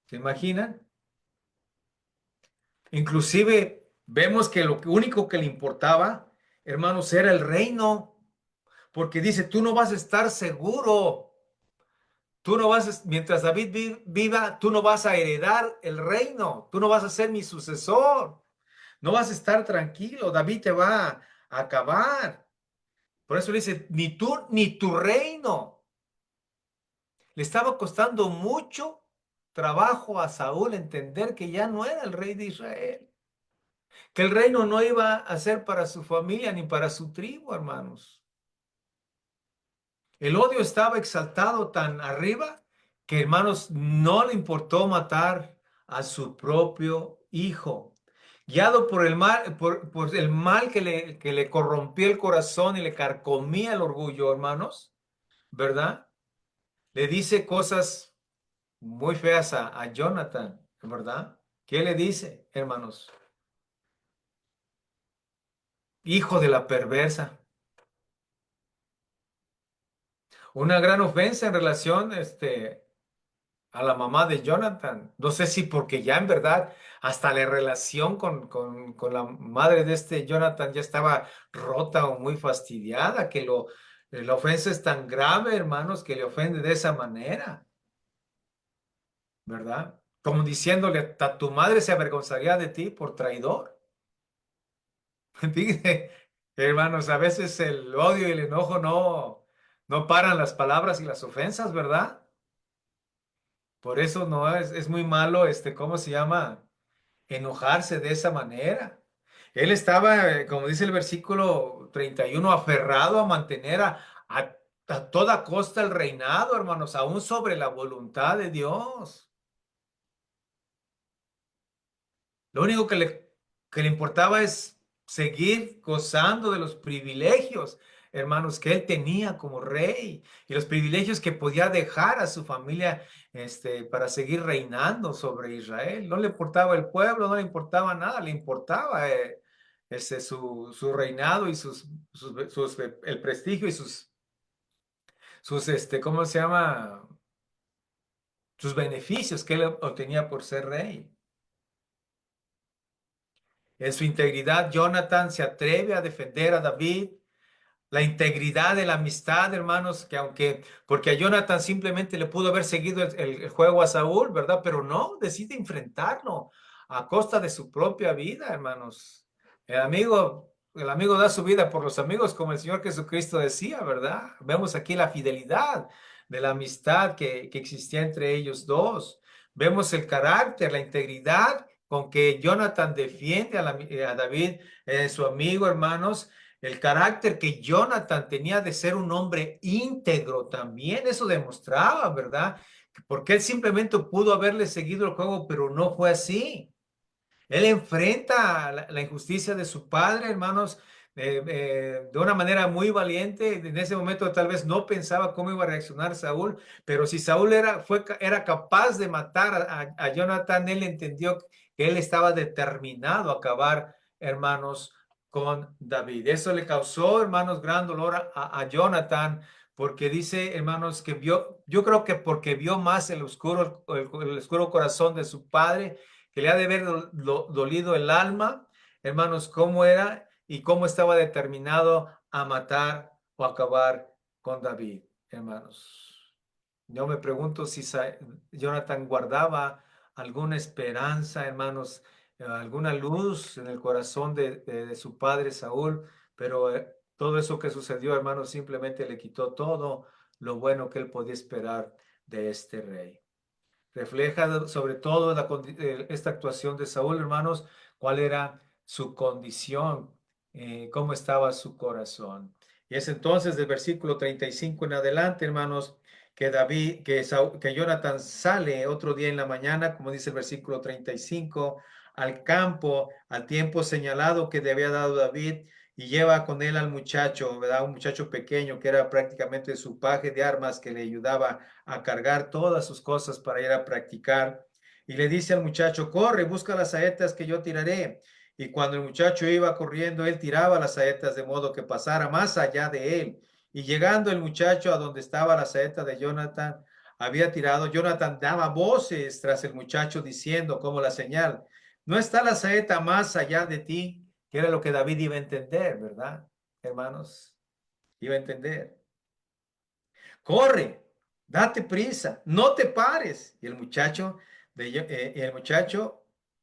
S2: ¿Se imaginan? Inclusive vemos que lo único que le importaba, hermanos, era el reino. Porque dice, tú no vas a estar seguro. Tú no mientras David viva, tú no vas a heredar el reino. Tú no vas a ser mi sucesor. No vas a estar tranquilo. David te va acabar. Por eso le dice, ni tú ni tu reino. Le estaba costando mucho trabajo a Saúl entender que ya no era el rey de Israel, que el reino no iba a ser para su familia ni para su tribu, hermanos. El odio estaba exaltado tan arriba que, hermanos, no le importó matar a su propio hijo. Guiado por el mal, por el mal que le corrompía el corazón y le carcomía el orgullo, hermanos, ¿verdad? Le dice cosas muy feas a Jonathan, ¿verdad? ¿Qué le dice, hermanos? Hijo de la perversa. Una gran ofensa en relación, a la mamá de Jonathan. No sé si porque ya en verdad hasta la relación con la madre de este Jonathan ya estaba rota o muy fastidiada, que la ofensa es tan grave, hermanos, que le ofende de esa manera, ¿verdad? Como diciéndole, a tu madre se avergonzaría de ti por traidor. Fíjate, hermanos, a veces el odio y el enojo no paran las palabras y las ofensas, ¿verdad? Por eso no es muy malo, ¿cómo se llama? Enojarse de esa manera. Él estaba, como dice el versículo 31, aferrado a mantener a toda costa el reinado, hermanos, aún sobre la voluntad de Dios. Lo único que le importaba es seguir gozando de los privilegios, hermanos, que él tenía como rey y los privilegios que podía dejar a su familia, para seguir reinando sobre Israel. No le importaba el pueblo, no le importaba nada, le importaba su reinado y el prestigio y ¿cómo se llama? Sus beneficios que él obtenía por ser rey. En su integridad, Jonathan se atreve a defender a David, la integridad de la amistad, hermanos, porque a Jonathan simplemente le pudo haber seguido el juego a Saúl, ¿verdad? Pero no, decide enfrentarlo a costa de su propia vida, hermanos. El amigo da su vida por los amigos, como el Señor Jesucristo decía, ¿verdad? Vemos aquí la fidelidad de la amistad que existía entre ellos dos. Vemos el carácter, la integridad con que Jonathan defiende a David, su amigo, hermanos. El carácter que Jonathan tenía de ser un hombre íntegro también, eso demostraba, ¿verdad? Porque él simplemente pudo haberle seguido el juego, pero no fue así. Él enfrenta la injusticia de su padre, hermanos, de una manera muy valiente. En ese momento tal vez no pensaba cómo iba a reaccionar Saúl, pero si Saúl era capaz de matar a Jonathan, él entendió que él estaba determinado a acabar, hermanos, con David. Eso le causó, hermanos, gran dolor a Jonathan, porque dice, hermanos, que yo creo que porque vio más el oscuro corazón de su padre, que le ha de haber dolido el alma, hermanos, cómo era y cómo estaba determinado a matar o acabar con David, hermanos. Yo me pregunto si Jonathan guardaba alguna esperanza, hermanos, alguna luz en el corazón de su padre Saúl, pero todo eso que sucedió, hermanos, simplemente le quitó todo lo bueno que él podía esperar de este rey. Refleja sobre todo esta actuación de Saúl, hermanos, cuál era su condición, cómo estaba su corazón. Y es entonces del versículo 35 en adelante, hermanos, que Jonathan sale otro día en la mañana, como dice el versículo 35, al campo, al tiempo señalado que le había dado David, y lleva con él al muchacho, ¿verdad? Un muchacho pequeño que era prácticamente su paje de armas, que le ayudaba a cargar todas sus cosas para ir a practicar. Y le dice al muchacho, corre, busca las saetas que yo tiraré. Y cuando el muchacho iba corriendo, él tiraba las saetas de modo que pasara más allá de él. Y llegando el muchacho a donde estaba la saeta de Jonathan, había tirado, Jonathan daba voces tras el muchacho diciendo como la señal, no está la saeta más allá de ti, que era lo que David iba a entender, ¿verdad, hermanos? Iba a entender. Corre, date prisa, no te pares. Y el muchacho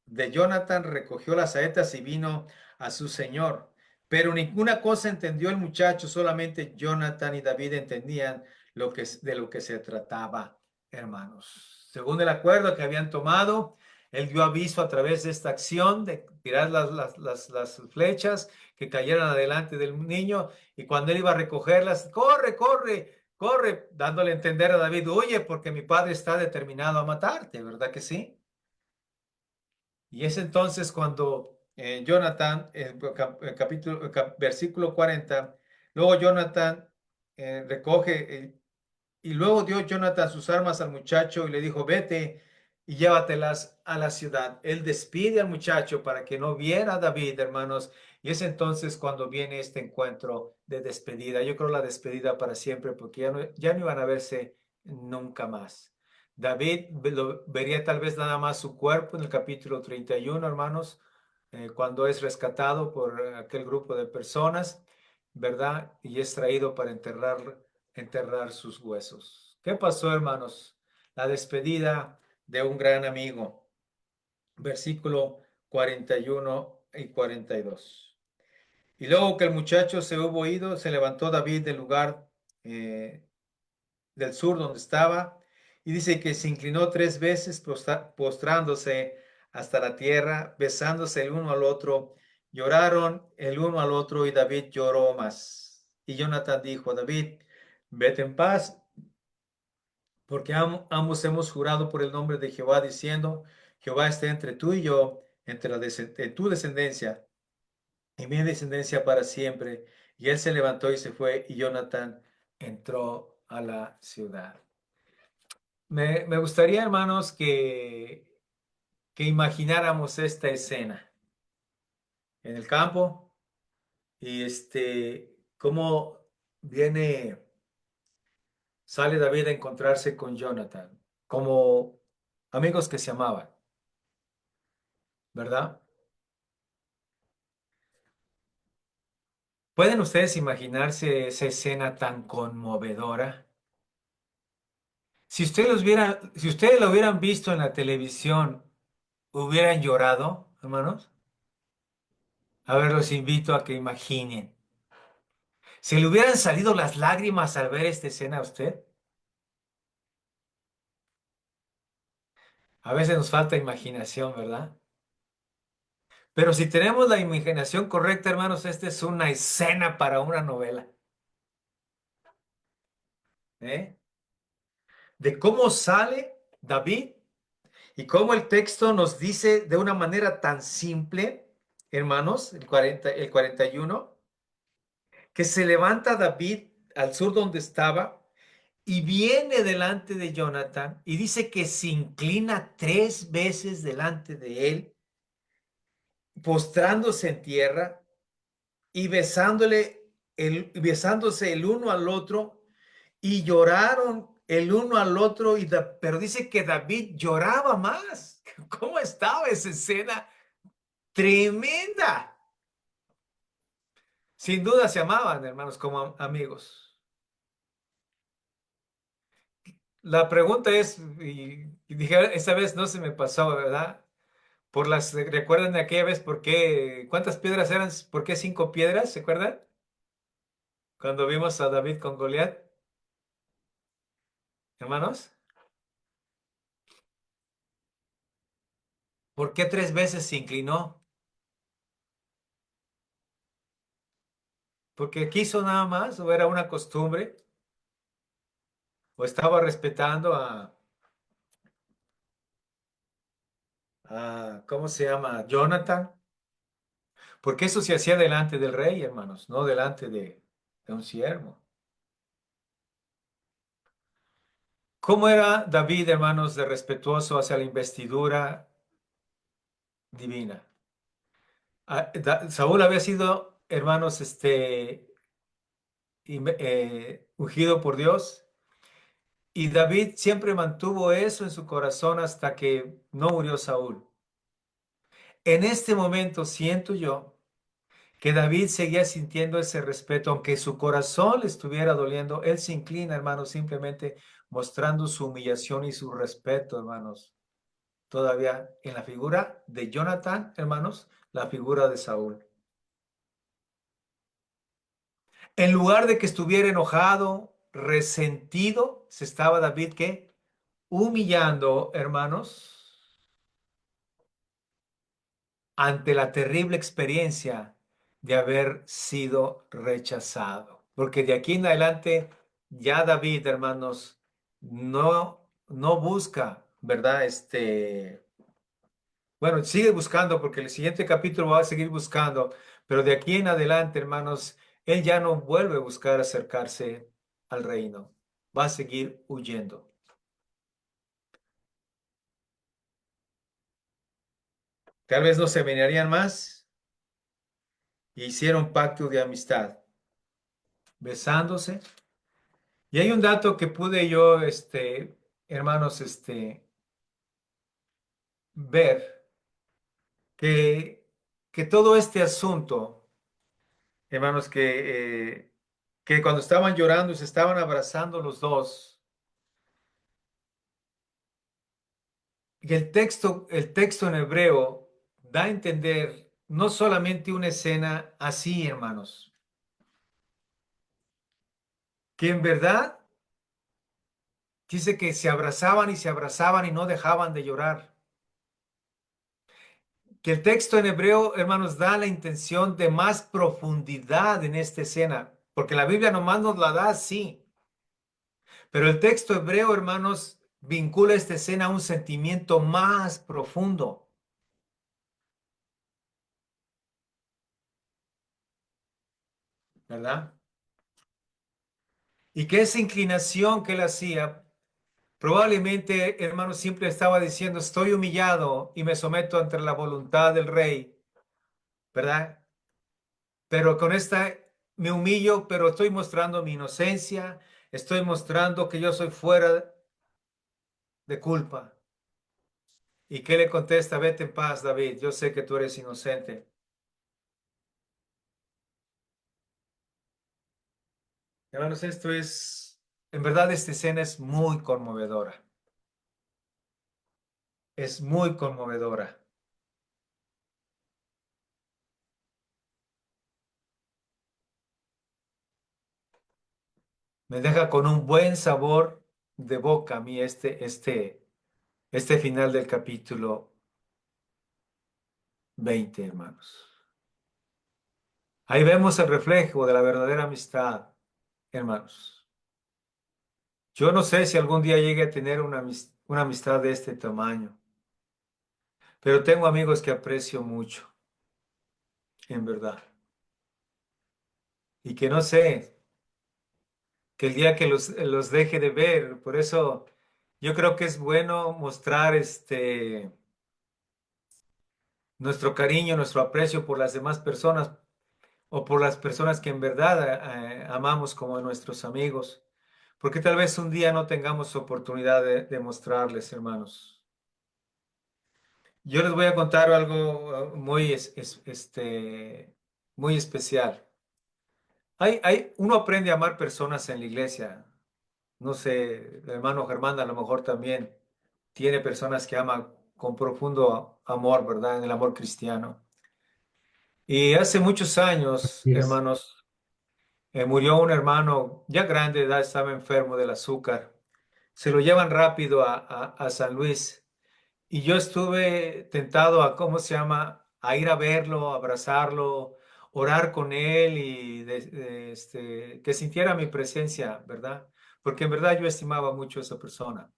S2: de Jonathan recogió las saetas y vino a su señor. Pero ninguna cosa entendió el muchacho, solamente Jonathan y David entendían de lo que se trataba, hermanos. Según el acuerdo que habían tomado, él dio aviso a través de esta acción de tirar las flechas que cayeran adelante del niño, y cuando él iba a recogerlas, corre, corre, corre, dándole a entender a David, oye, porque mi padre está determinado a matarte, ¿verdad que sí? Y es entonces cuando Jonathan, versículo 40, luego Jonathan recoge, y luego dio Jonathan sus armas al muchacho y le dijo, vete y llévatelas a la ciudad. Él despide al muchacho para que no viera a David, hermanos, y es entonces cuando viene este encuentro de despedida. Yo creo la despedida para siempre, porque ya no iban a verse nunca más. David vería tal vez nada más su cuerpo en el capítulo 31, hermanos, cuando es rescatado por aquel grupo de personas, ¿verdad? Y es traído para enterrar sus huesos. ¿Qué pasó, hermanos? La despedida de un gran amigo. Versículo 41 y 42. Y luego que el muchacho se hubo ido, se levantó David del lugar del sur donde estaba, y dice que se inclinó 3 veces postrándose hasta la tierra, besándose el uno al otro, lloraron el uno al otro, y David lloró más. Y Jonathan dijo, David, vete en paz, porque ambos hemos jurado por el nombre de Jehová, diciendo, Jehová esté entre tú y yo, entre tu descendencia y mi descendencia para siempre. Y él se levantó y se fue, y Jonathan entró a la ciudad. Me gustaría, hermanos, que imagináramos esta escena en el campo, y cómo sale David a encontrarse con Jonathan, como amigos que se amaban, ¿verdad? ¿Pueden ustedes imaginarse esa escena tan conmovedora? Si ustedes lo hubieran visto en la televisión, ¿hubieran llorado, hermanos? A ver, los invito a que imaginen. ¿Se le hubieran salido las lágrimas al ver esta escena a usted? A veces nos falta imaginación, ¿verdad? Pero si tenemos la imaginación correcta, hermanos, esta es una escena para una novela. ¿Eh? De cómo sale David y cómo el texto nos dice de una manera tan simple, hermanos, el 41, que se levanta David al sur donde estaba y viene delante de Jonathan y dice que se inclina 3 veces delante de él, postrándose en tierra y besándose el uno al otro, y lloraron el uno al otro, pero dice que David lloraba más. ¿Cómo estaba esa escena? Tremenda. Sin duda se amaban, hermanos, como amigos. La pregunta es, y dije, esta vez no se me pasó, ¿verdad? ¿Recuerdan de aquella vez cuántas piedras eran? ¿Por qué 5 piedras? ¿Se acuerdan? Cuando vimos a David con Goliat, hermanos. ¿Por qué 3 veces se inclinó? ¿Porque quiso nada más? ¿O era una costumbre? ¿O estaba respetando ¿cómo se llama? Jonathan? Porque eso se hacía delante del rey, hermanos, no delante de un siervo. ¿Cómo era David, hermanos, de respetuoso hacia la investidura divina? Saúl había sido, hermanos, ungido por Dios, y David siempre mantuvo eso en su corazón hasta que no murió Saúl. En este momento siento yo que David seguía sintiendo ese respeto, aunque su corazón le estuviera doliendo. Él se inclina, hermanos, simplemente mostrando su humillación y su respeto, hermanos. Todavía en la figura de Jonathan, hermanos, la figura de Saúl. En lugar de que estuviera enojado, resentido, se estaba David, ¿qué? Humillando, hermanos, ante la terrible experiencia de haber sido rechazado. Porque de aquí en adelante, ya David, hermanos, no busca, ¿verdad? Bueno, sigue buscando porque el siguiente capítulo va a seguir buscando, pero de aquí en adelante, hermanos, él ya no vuelve a buscar acercarse al reino, va a seguir huyendo. Tal vez no se venerían más y hicieron pacto de amistad, besándose. Y hay un dato que pude yo, hermanos, ver que, que todo este asunto, hermanos, que cuando estaban llorando y se estaban abrazando los dos, y el texto en hebreo da a entender no solamente una escena así, hermanos, que en verdad dice que se abrazaban y no dejaban de llorar. Que el texto en hebreo, hermanos, da la intención de más profundidad en esta escena, porque la Biblia nomás nos la da así, pero el texto hebreo, hermanos, vincula esta escena a un sentimiento más profundo, ¿verdad? Y que esa inclinación que él hacía, probablemente, hermanos, siempre estaba diciendo, estoy humillado y me someto ante la voluntad del rey, ¿verdad? Pero con esta me humillo, pero estoy mostrando mi inocencia, estoy mostrando que yo soy fuera de culpa. ¿Y qué le contesta? Vete en paz, David, yo sé que tú eres inocente. Hermanos, en verdad esta escena es muy conmovedora, es muy conmovedora. Me deja con un buen sabor de boca a mí este final del capítulo 20, hermanos. Ahí vemos el reflejo de la verdadera amistad, hermanos. Yo no sé si algún día llegue a tener una amistad de este tamaño, pero tengo amigos que aprecio mucho, en verdad. Y que no sé, que el día que los deje de ver, por eso yo creo que es bueno mostrar nuestro cariño, nuestro aprecio por las demás personas o por las personas que en verdad amamos como nuestros amigos, porque tal vez un día no tengamos oportunidad de mostrarles, hermanos. Yo les voy a contar algo muy especial. Uno aprende a amar personas en la iglesia. No sé, el hermano Germán a lo mejor también tiene personas que ama con profundo amor, ¿verdad? En el amor cristiano. Y hace muchos años,
S1: Yes.
S2: hermanos, murió un hermano ya grande de edad, estaba enfermo del azúcar. Se lo llevan rápido a San Luis. Y yo estuve tentado a, ¿cómo se llama? A ir a verlo, abrazarlo, orar con él y que sintiera mi presencia, ¿verdad? Porque en verdad yo estimaba mucho a esa persona.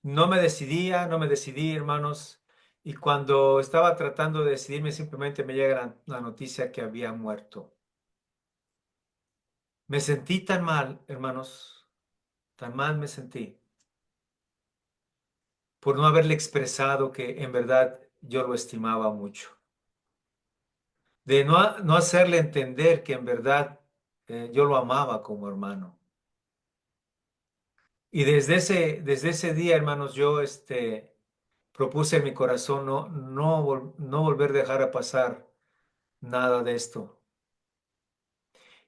S2: No me decidí, hermanos. Y cuando estaba tratando de decidirme, simplemente me llega la noticia que había muerto. Me sentí tan mal, hermanos, tan mal me sentí por no haberle expresado que en verdad yo lo estimaba mucho. De no hacerle entender que en verdad yo lo amaba como hermano. Y desde ese día, hermanos, yo propuse en mi corazón no volver a dejar a pasar nada de esto.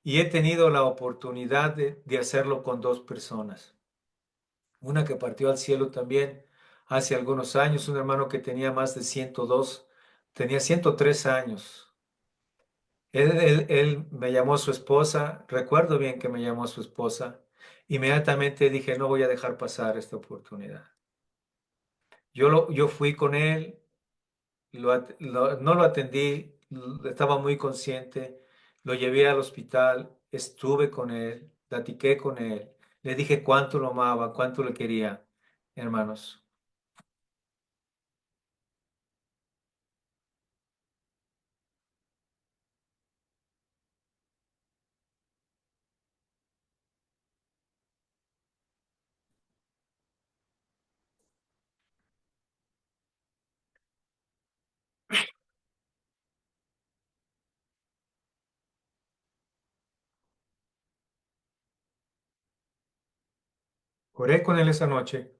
S2: Y he tenido la oportunidad de hacerlo con dos personas. Una que partió al cielo también hace algunos años, un hermano que tenía más de 102, tenía 103 años. Él me llamó a su esposa, recuerdo bien que me llamó a su esposa. Inmediatamente dije, no voy a dejar pasar esta oportunidad. Yo fui con él, no lo atendí, estaba muy consciente, lo llevé al hospital, estuve con él, platiqué con él, le dije cuánto lo amaba, cuánto le quería, hermanos. Oré con él esa noche.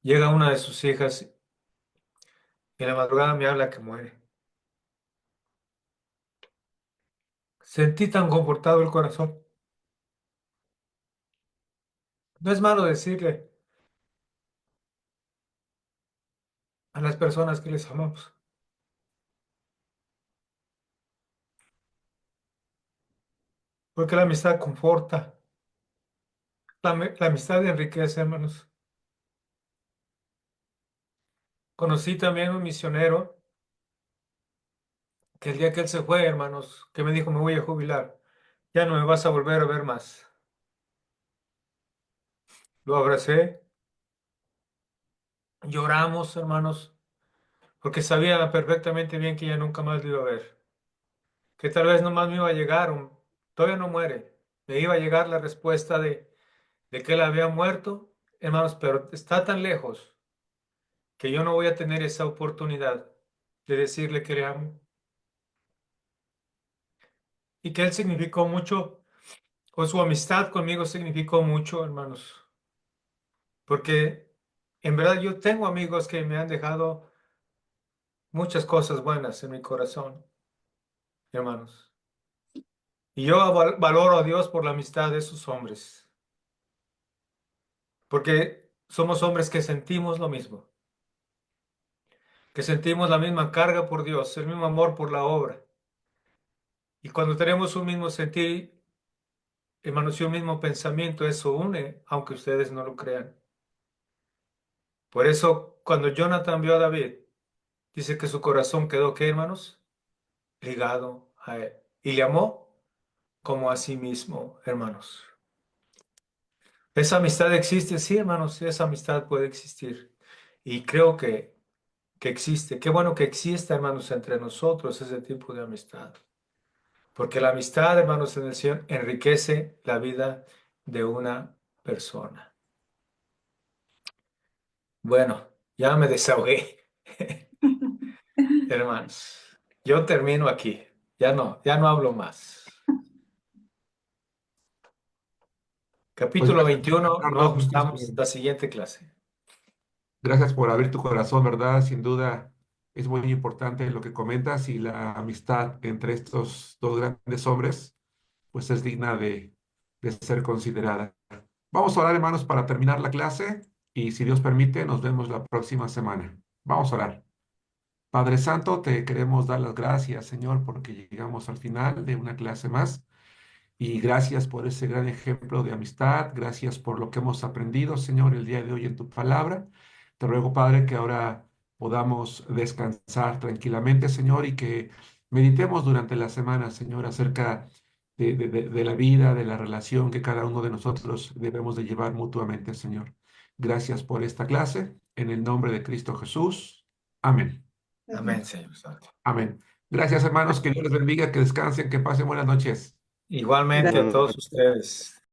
S2: Llega una de sus hijas y en la madrugada me habla que muere. Sentí tan confortado el corazón. No es malo decirle a las personas que les amamos, porque la amistad conforta, la amistad enriquece, hermanos. Conocí también un misionero que el día que él se fue, hermanos, que me dijo, me voy a jubilar, ya no me vas a volver a ver más. Lo abracé, lloramos, hermanos, porque sabía perfectamente bien que ya nunca más lo iba a ver, que tal vez nomás me iba a llegar, todavía no muere, me iba a llegar la respuesta de que él había muerto, hermanos, pero está tan lejos que yo no voy a tener esa oportunidad de decirle que le amo y que él significó mucho, o su amistad conmigo significó mucho, hermanos, porque en verdad yo tengo amigos que me han dejado muchas cosas buenas en mi corazón, hermanos, y yo valoro a Dios por la amistad de esos hombres, porque somos hombres que sentimos lo mismo, que sentimos la misma carga por Dios, el mismo amor por la obra. Y cuando tenemos un mismo sentir, hermanos, y un mismo pensamiento, eso une, aunque ustedes no lo crean. Por eso, cuando Jonathan vio a David, dice que su corazón quedó, ¿qué, hermanos? Ligado a él. Y le amó como a sí mismo, hermanos. Esa amistad existe, sí, hermanos, esa amistad puede existir. Y creo que existe. Qué bueno que exista, hermanos, entre nosotros ese tipo de amistad. Porque la amistad, hermanos, en el Señor enriquece la vida de una persona. Bueno, ya me desahogué, hermanos. Yo termino aquí. Ya no hablo más.
S1: Pues
S2: Capítulo
S1: gracias,
S2: 21, nos
S1: Bernardo,
S2: ajustamos la siguiente clase.
S1: gracias por abrir tu corazón, ¿verdad? Sin duda es muy importante lo que comentas y la amistad entre estos dos grandes hombres, pues es digna de ser considerada. Vamos a orar, hermanos, para terminar la clase y si Dios permite, nos vemos la próxima semana. Vamos a orar. Padre Santo, te queremos dar las gracias, Señor, porque llegamos al final de una clase más. Y gracias por ese gran ejemplo de amistad, gracias por lo que hemos aprendido, Señor, el día de hoy en tu palabra. Te ruego, Padre, que ahora podamos descansar tranquilamente, Señor, y que meditemos durante la semana, Señor, acerca de la vida, de la relación que cada uno de nosotros debemos de llevar mutuamente, Señor. Gracias por esta clase, en el nombre de Cristo Jesús. Amén.
S2: Amén, Señor Santo.
S1: Amén. Gracias, hermanos, que Dios les bendiga, que descansen, que pasen buenas noches.
S2: Igualmente a
S3: Buenas
S2: todos
S3: noches.
S2: ustedes.